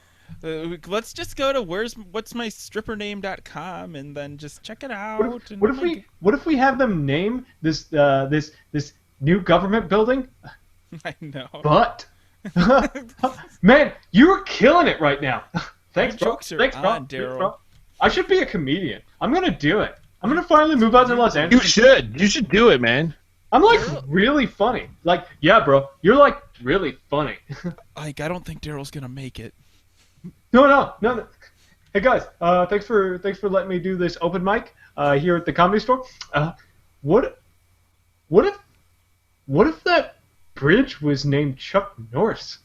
Let's just go to whatsmystrippername.com and then just check it out. What if we have them name this this new government building? I know. But man, you're killing it right now. Thanks, bro. Thanks, bro. Daryl. I should be a comedian. I'm gonna do it. I'm gonna finally move out to Los Angeles. You should. You should do it, man. I'm like really funny. Like, yeah, bro. You're like really funny. I don't think Daryl's gonna make it. No. Hey guys, thanks for letting me do this open mic here at the Comedy Store. What if that bridge was named Chuck Norris?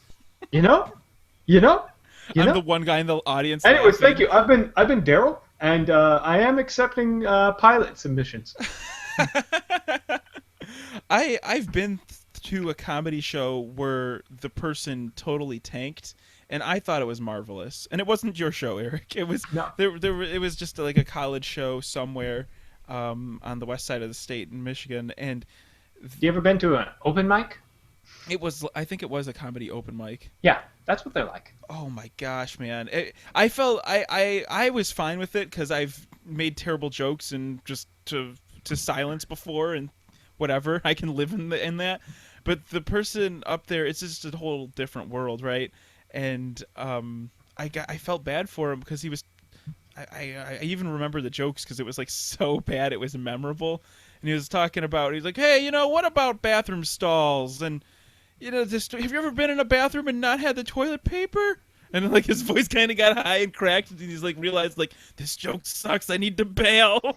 You know? I'm the one guy in the audience. Anyways, thank you. I've been Daryl, and I am accepting pilot submissions. I've been to a comedy show where the person totally tanked, and I thought it was marvelous. And it wasn't your show, Eric. It was it was just like a college show somewhere on the west side of the state in Michigan. And you ever been to an open mic? I think it was a comedy open mic. Yeah, that's what they're like. Oh my gosh, man! I felt I was fine with it because I've made terrible jokes and just to silence before and whatever. I can live in that. But the person up there, it's just a whole different world, right? And I felt bad for him because he was. I even remember the jokes because it was like so bad it was memorable. And he was talking about, he's like, hey, what about bathroom stalls? And have you ever been in a bathroom and not had the toilet paper? And like his voice kind of got high and cracked, and he's like realized like this joke sucks. I need to bail,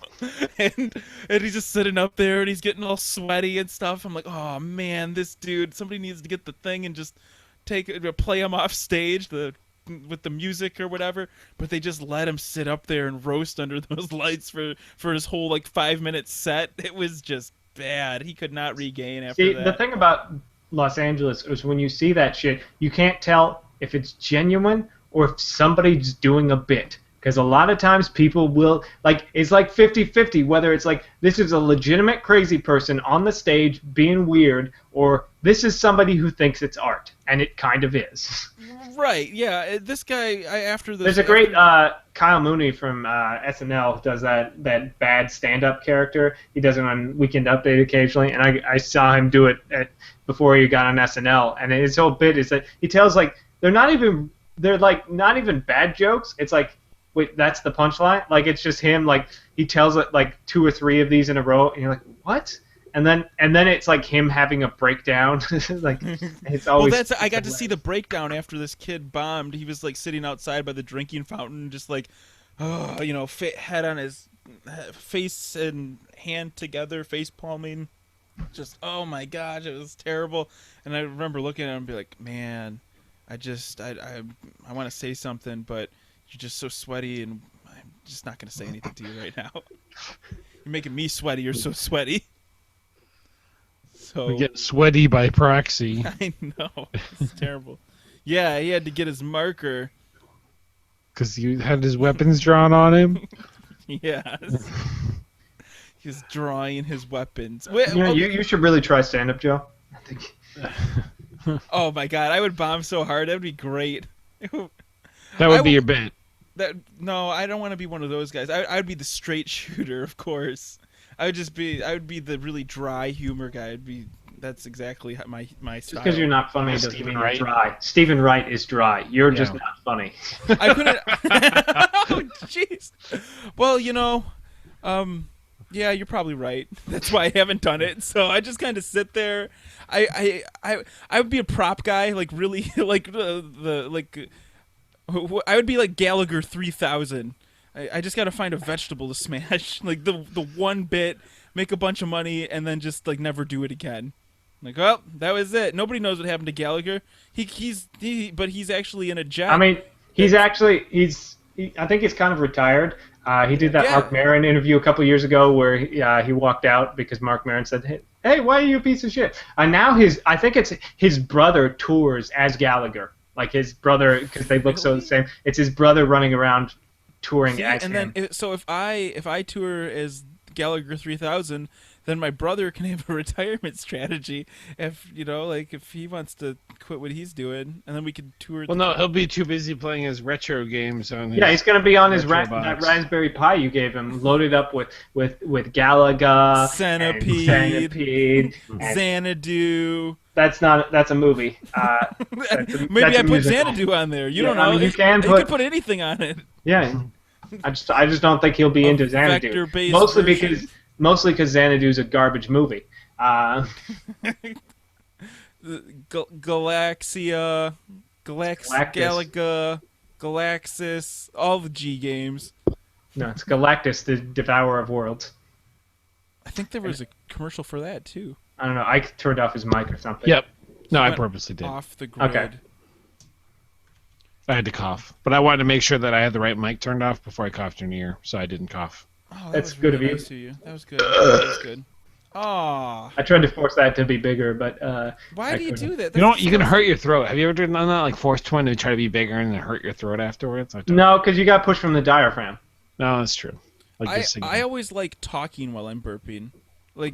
and he's just sitting up there and he's getting all sweaty and stuff. I'm like, oh man, this dude. Somebody needs to get the thing and just play him off stage with the music or whatever. But they just let him sit up there and roast under those lights for his whole like 5-minute set. It was just bad. He could not regain after that. The thing about Los Angeles is when you see that shit, you can't tell if it's genuine or if somebody's doing a bit. Because a lot of times people will, like, it's like 50-50, whether it's like, this is a legitimate crazy person on the stage being weird, or this is somebody who thinks it's art. And it kind of is. Right, yeah. This guy, after this... There's a great Kyle Mooney from SNL does that bad stand-up character. He does it on Weekend Update occasionally, and I saw him do it before he got on SNL. And his whole bit is that he tells, like, they're not even bad jokes. It's like, wait, that's the punchline? Like, it's just him, like, he tells it, like, 2 or 3 of these in a row, and you're like, what? And then it's like him having a breakdown. Like, it's always. Well, I got to see the breakdown after this kid bombed. He was like sitting outside by the drinking fountain, just like, head on his face and hand together, face palming. Just, oh my gosh, it was terrible. And I remember looking at him and be like, man, I want to say something, but you're just so sweaty, and I'm just not gonna say anything to you right now. You're making me sweaty. You're so sweaty. So we get sweaty by proxy. I know. It's terrible. Yeah, he had to get his marker. Because he had his weapons drawn on him? Yes. He was drawing his weapons. You should really try stand-up, Joe. I think. Oh, my God. I would bomb so hard. That would be great. That would be your bit. No, I don't want to be one of those guys. I would be the straight shooter, of course. I would be the really dry humor guy. That's exactly my style. Just because you're not funny doesn't mean you're Wright. dry. Stephen Wright is dry. You're just not funny. I couldn't. Oh, jeez. Well, yeah, you're probably right. That's why I haven't done it. So I just kind of sit there. I would be a prop guy, like really, like I would be like Gallagher 3000. I just got to find a vegetable to smash, like the one bit, make a bunch of money, and then just like never do it again. Like, well, that was it. Nobody knows what happened to Gallagher. But he's actually in a jet. I mean, I think he's kind of retired. He did that Mark Maron interview a couple years ago where he walked out because Mark Maron said, "Hey, why are you a piece of shit?" And now I think it's his brother tours as Gallagher, like his brother, because they look so the same. It's his brother running around touring as him. And then, so if I tour as Gallagher 3000, then my brother can have a retirement strategy. If if he wants to quit what he's doing, and then we can tour. Well, no, he'll be too busy playing his retro games on. Yeah, he's gonna be on his that Raspberry Pi you gave him, loaded up with Galaga, Centipede, Xanadu. That's a movie. Maybe I put Xanadu on there. You don't know. You can put anything on it. Yeah, I just don't think he'll be into Xanadu. Mostly because Xanadu's a garbage movie. Galaxia, Galaga, Galaxis, all the G games. No, it's Galactus, the Devourer of Worlds. I think there was a commercial for that too. I don't know. I turned off his mic or something. Yep. No, I purposely did. Off the grid. Okay. I had to cough, but I wanted to make sure that I had the right mic turned off before I coughed in your ear, so I didn't cough. Oh, That's was good really of you. Nice to you. That was good. That was good. Aw. I tried to force that to be bigger, but why do you do that? You can hurt your throat. Have you ever done that? Like forced one to try to be bigger and then hurt your throat afterwards? No, because you got pushed from the diaphragm. No, that's true. Like I always like talking while I'm burping, like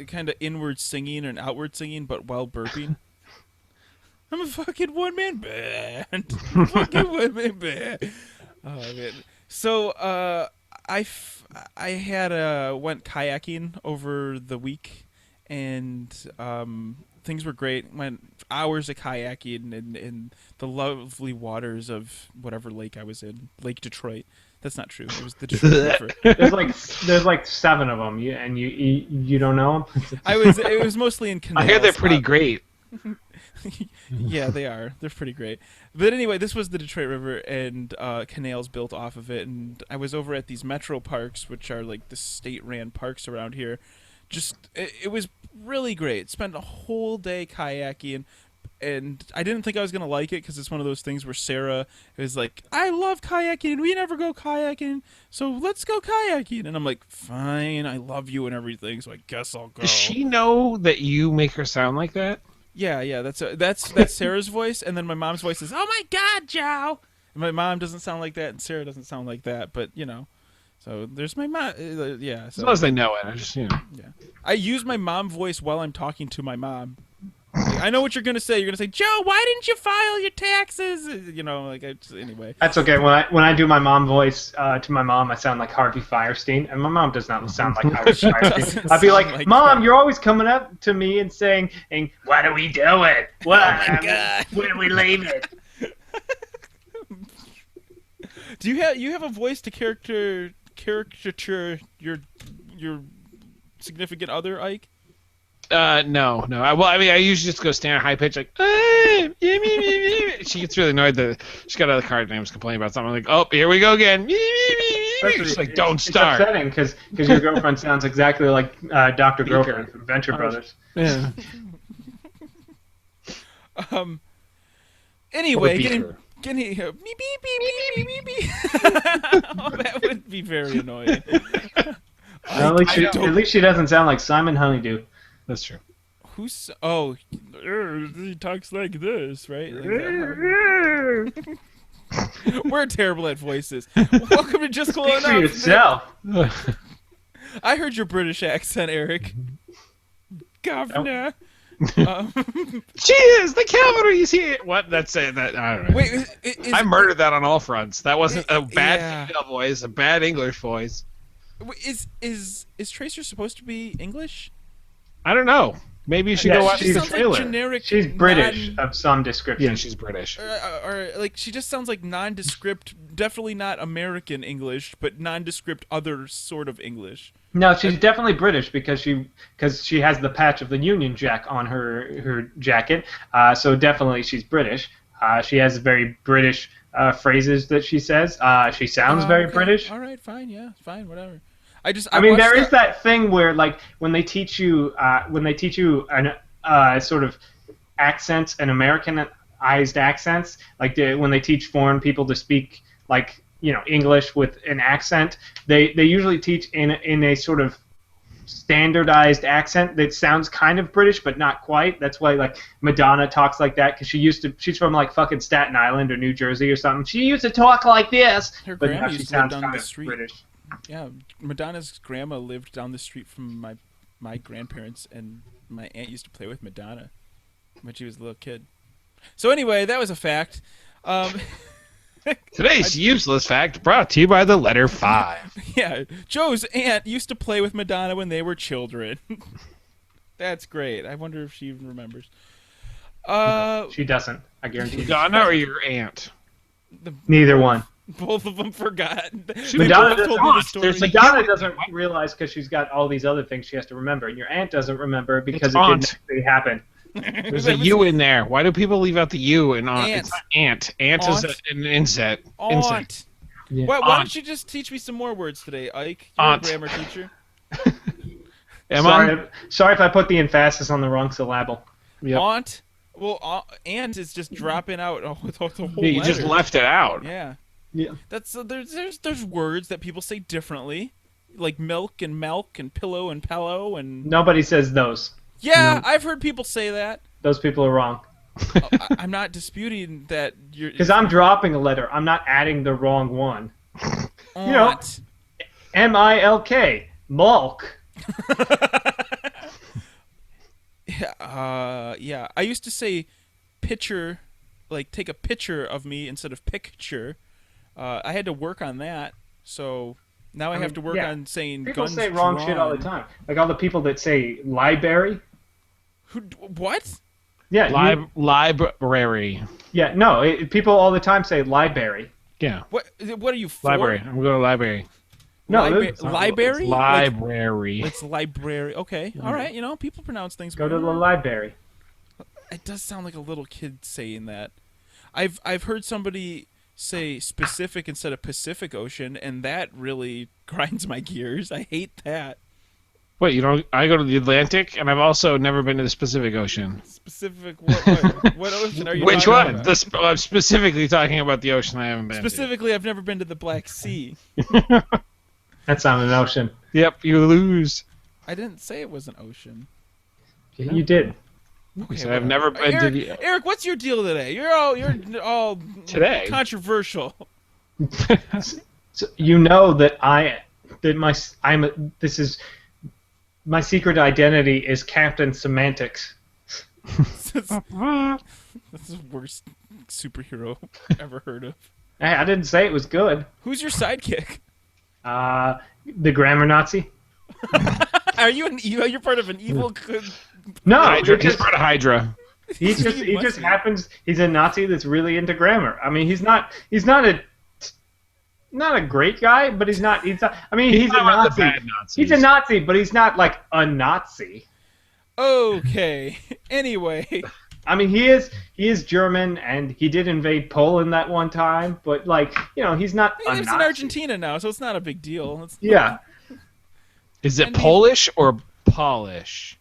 kind of inward singing and outward singing, but while burping. I'm a fucking one-man band. Fucking one-man band. Oh man. So I went kayaking over the week, and things were great. Went hours of kayaking in the lovely waters of whatever lake I was in, Lake Detroit. That's not true. It was the Detroit River. There's like 7 of them, and you don't know them. It was mostly in canals. I hear they're pretty great. Yeah, they are. They're pretty great. But anyway, this was the Detroit River, and canals built off of it. And I was over at these metro parks, which are like the state-ran parks around here. It was really great. Spent a whole day kayaking, and I didn't think I was going to like it because it's one of those things where Sarah is like, I love kayaking, and we never go kayaking, so let's go kayaking. And I'm like, fine, I love you and everything, so I guess I'll go. Does she know that you make her sound like that? Yeah. That's Sarah's voice, and then my mom's voice is, "Oh my God, Joe." And my mom doesn't sound like that, and Sarah doesn't sound like that. But so there's my mom. Yeah. As So long as they know it, I just yeah, I use my mom voice while I'm talking to my mom. Like, I know what you're gonna say. You're gonna say, "Joe, why didn't you file your taxes?" Anyway. That's okay. When I do my mom voice to my mom, I sound like Harvey Firestein, and my mom does not sound like Harvey Firestein. I'd be like, "Mom, you're always coming up to me and saying, what are we doing? What? Oh my God. Where do we leave it?" Do you have a voice to caricature your significant other, Ike? No. I usually just go stand high pitch like. She gets really annoyed that she's got other card names complaining about something. I'm like, oh, here we go again. She's like, don't start. It's upsetting because your girlfriend sounds exactly like Dr. Girlfriend from Venture Brothers. Yeah. Anyway, getting beep beep beep beep beep beep. Oh, that would be very annoying. At least she doesn't sound like Simon Honeydew. That's true. He talks like this, right? We're terrible at voices. Welcome to Just Cool Enough. Speak for yourself. I heard your British accent, Eric. Governor. Cheers! The cavalry's here. What? That's it. That I don't know. Wait, I murdered that on all fronts. That wasn't a bad female voice, a bad English voice. Is Tracer supposed to be English? I don't know. Maybe you should go watch the trailer. Like generic, she's British of some description. Yeah, she's British. Or like she just sounds like nondescript, definitely not American English, but nondescript other sort of English. No, she's definitely British because she has the patch of the Union Jack on her jacket. So definitely she's British. She has very British phrases that she says. She sounds very British. All right, fine, yeah, fine, whatever. I mean, there is that thing where, like, when they teach you an sort of accents and Americanized accents, like when they teach foreign people to speak, like, English with an accent, they usually teach in a sort of standardized accent that sounds kind of British but not quite. That's why, like, Madonna talks like that because she's from, like, fucking Staten Island or New Jersey or something. She used to talk like this, but now she sounds kind of British. Yeah, Madonna's grandma lived down the street from my grandparents, and my aunt used to play with Madonna when she was a little kid. So anyway, that was a fact. Today's useless fact brought to you by the letter 5. Yeah, Joe's aunt used to play with Madonna when they were children. That's great. I wonder if she even remembers. She doesn't. I guarantee you. Madonna or your aunt? Neither one. Both of them forgot. Madonna doesn't realize because she's got all these other things she has to remember, and your aunt doesn't remember because it didn't actually happen. There's a U in there. Why do people leave out the U in aunt? It's not aunt. Aunt is an inset. Aunt. Yeah. Why don't you just teach me some more words today, Ike? You're a grammar teacher. Sorry if I put the emphasis on the wrong syllable. Yep. Aunt. Well, aunt is just dropping out with the whole you letter. just left it out. Yeah. Yeah. That's there's words that people say differently, like milk and pillow and pillow and. Nobody says those. Yeah, no. I've heard people say that. Those people are wrong. I'm not disputing that you're. Because I'm dropping a letter. I'm not adding the wrong one. M-I-L-K. Mulk. Yeah. I used to say picture, like take a picture of me instead of picture. I had to work on that, so now I have to work on saying people guns say wrong drawn. shit all the time. Like all the people that say library. What? Yeah. Library. Yeah, no. People all the time say library. Yeah. What are you for? Library. I'm going to library. No, library? Library. It's library. Okay. All right. People pronounce things. Go to the library. It does sound like a little kid saying that. I've heard somebody say specific instead of Pacific Ocean, and that really grinds my gears. I hate that. Wait, I go to the Atlantic, and I've also never been to the Pacific Ocean. Specific what ocean are you Which talking one? about? I'm specifically talking about the ocean I haven't been Specifically, I've never been to the Black Sea. That's not an ocean. Yep, you lose. I didn't say it was an ocean. You did. Okay, So I've never been to the Eric, what's your deal today? You're all Today? controversial. So you know that my secret identity is Captain Semantics. That's the worst superhero ever heard of. Hey, I didn't say it was good. Who's your sidekick? The grammar Nazi. Are you an evil? You're part of an evil. No, Hydra. He's part of Hydra. he just happens. He's a Nazi that's really into grammar. I mean, he's not a great guy, but he's not. I mean, he's a Nazi. He's a Nazi, but he's not like a Nazi. Okay. Anyway. I mean, he is German, and he did invade Poland that one time, but like, he's not. He lives in Argentina now, so it's not a big deal. Yeah. Is it Polish or Polish?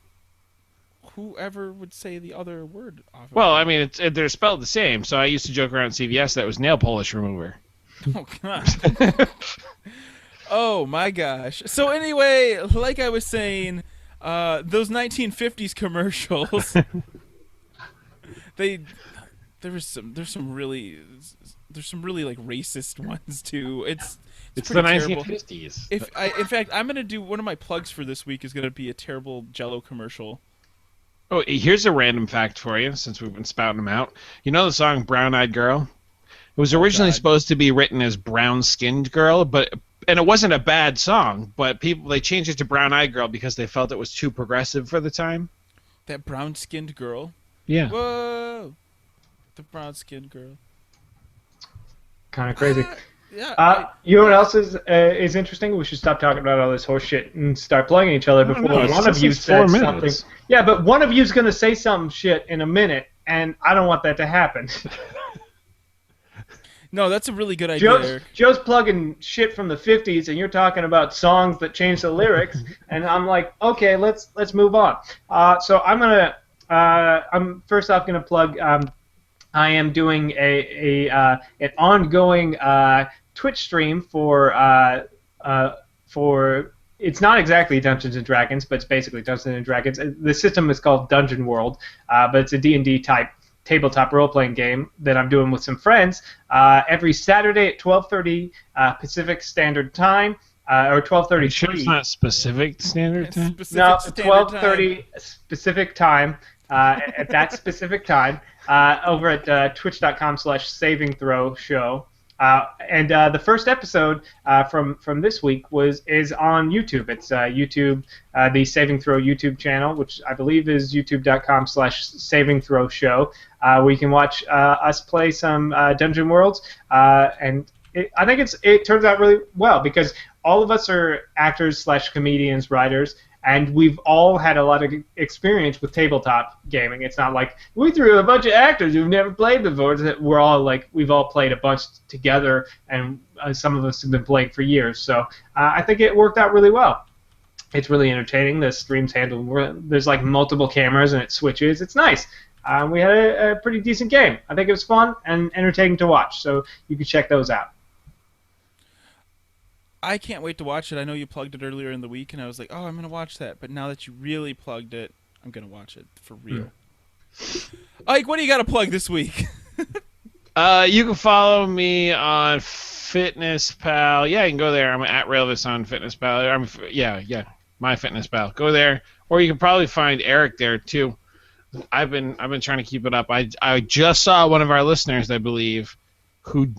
Whoever would say the other word. Well, I mean, they're spelled the same. So I used to joke around at CVS that it was nail polish remover. Oh God. Oh my gosh. So anyway, like I was saying, those 1950s commercials. There's some really like racist ones too. It's the terrible. 1950s. In fact, I'm gonna do one of my plugs for this week is gonna be a terrible Jell-O commercial. Oh, here's a random fact for you, since we've been spouting them out. You know the song "Brown Eyed Girl"? It was originally supposed to be written as "Brown Skinned Girl," and it wasn't a bad song, but they changed it to "Brown Eyed Girl" because they felt it was too progressive for the time. That brown-skinned girl. Yeah. Whoa. The brown-skinned girl. Kind of crazy. Yeah. You know what else is interesting? We should stop talking about all this horse shit and start plugging each other before one of you says something. Yeah, but one of you's gonna say some shit in a minute, and I don't want that to happen. No, that's a really good idea, Eric. Joe's plugging shit from the 50s, and you're talking about songs that change the lyrics, and I'm like, okay, let's move on. So I'm first off gonna plug. I am doing an ongoing Twitch stream for it's not exactly Dungeons and Dragons, but it's basically Dungeons and Dragons. The system is called Dungeon World, but it's a D&D type tabletop role-playing game that I'm doing with some friends every Saturday at 12:30 Pacific Standard Time, or 12:30. Sure, it's not Pacific Standard Time. No, 12:30 specific time. At that specific time, over at twitch.com/savingthrowshow. And the first episode from this week is on YouTube. It's YouTube, the Saving Throw YouTube channel, which I believe is youtube.com/savingthrowshow, where you can watch us play some Dungeon Worlds. And I think it turns out really well because all of us are actors/comedians, writers. And we've all had a lot of experience with tabletop gaming. It's not like we threw a bunch of actors who've never played before. We're all like we've all played a bunch together, and some of us have been playing for years. So I think it worked out really well. It's really entertaining. The stream's handled. There's like multiple cameras and it switches. It's nice. We had a pretty decent game. I think it was fun and entertaining to watch. So you can check those out. I can't wait to watch it. I know you plugged it earlier in the week, and I was like, oh, I'm going to watch that. But now that you really plugged it, I'm going to watch it for real. Ike, what do you got to plug this week? You can follow me on FitnessPal. Yeah, you can go there. I'm at Railvis on FitnessPal. Yeah, MyFitnessPal. Go there. Or you can probably find Eric there, too. I've been trying to keep it up. I just saw one of our listeners, I believe, who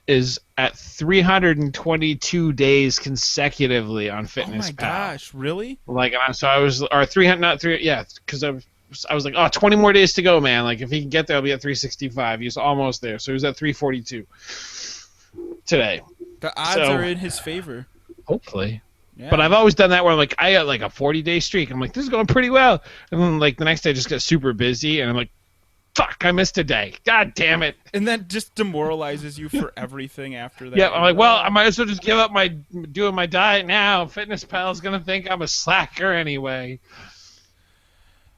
is at 322 days consecutively on FitnessPal. Oh my gosh, really? Like, so I was, or 300, not 3, yeah, because I was like, 20 more days to go, man. Like, if he can get there, I'll be at 365. He's almost there, so he was at 342 today. The odds are in his favor. Hopefully. Yeah. But I've always done that where I'm like, I got like a 40-day streak. I'm like, this is going pretty well. And then like the next day I just get super busy, and I'm like, fuck, I missed a day. God damn it. And that just demoralizes you for everything after that. Yeah, I'm like, well, I might as well just give up doing my diet now. FitnessPal's going to think I'm a slacker anyway.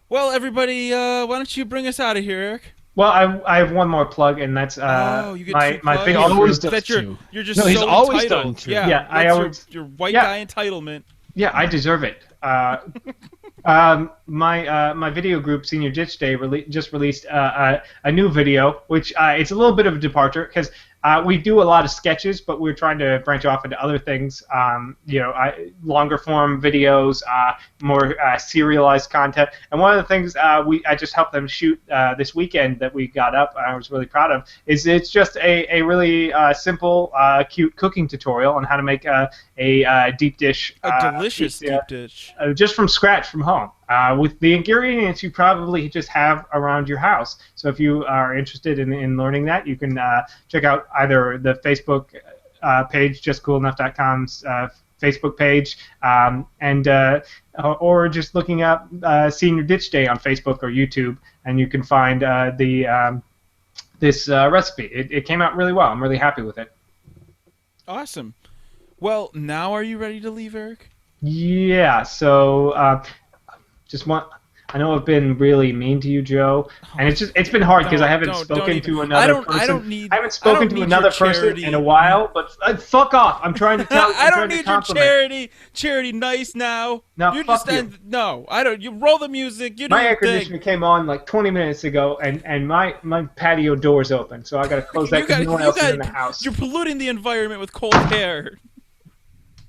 Well, everybody, why don't you bring us out of here, Eric? Well, I have one more plug, and that's you get my big always that two. You're just no, he's so always entitled. done two. Yeah, I always your white guy entitlement. Yeah, I deserve it. My video group, Senior Ditch Day, just released a new video, which it's a little bit of a departure because we do a lot of sketches, but we're trying to branch off into other things. Longer form videos, more serialized content. And one of the things I just helped them shoot this weekend that we got up, I was really proud of, is it's just a really simple, cute cooking tutorial on how to make a deep dish. A delicious deep dish. Just from scratch, from home. With the ingredients you probably just have around your house. So if you are interested in learning that, you can check out either the Facebook page, justcoolenough.com's Facebook page, or just looking up Senior Ditch Day on Facebook or YouTube, and you can find this recipe. It came out really well. I'm really happy with it. Awesome. Well, now are you ready to leave, Eric? Yeah, so I know I've been really mean to you, Joe, and it's been hard because I haven't spoken to another person. I haven't spoken to another person in a while, but fuck off. I'm trying to tell. I don't need your charity nice now. No, you fuck just you. No, I don't. You roll the music. You do My your air conditioner came on like 20 minutes ago, and my patio door's open, so I gotta close that because no one else is in the house. You're polluting the environment with cold air.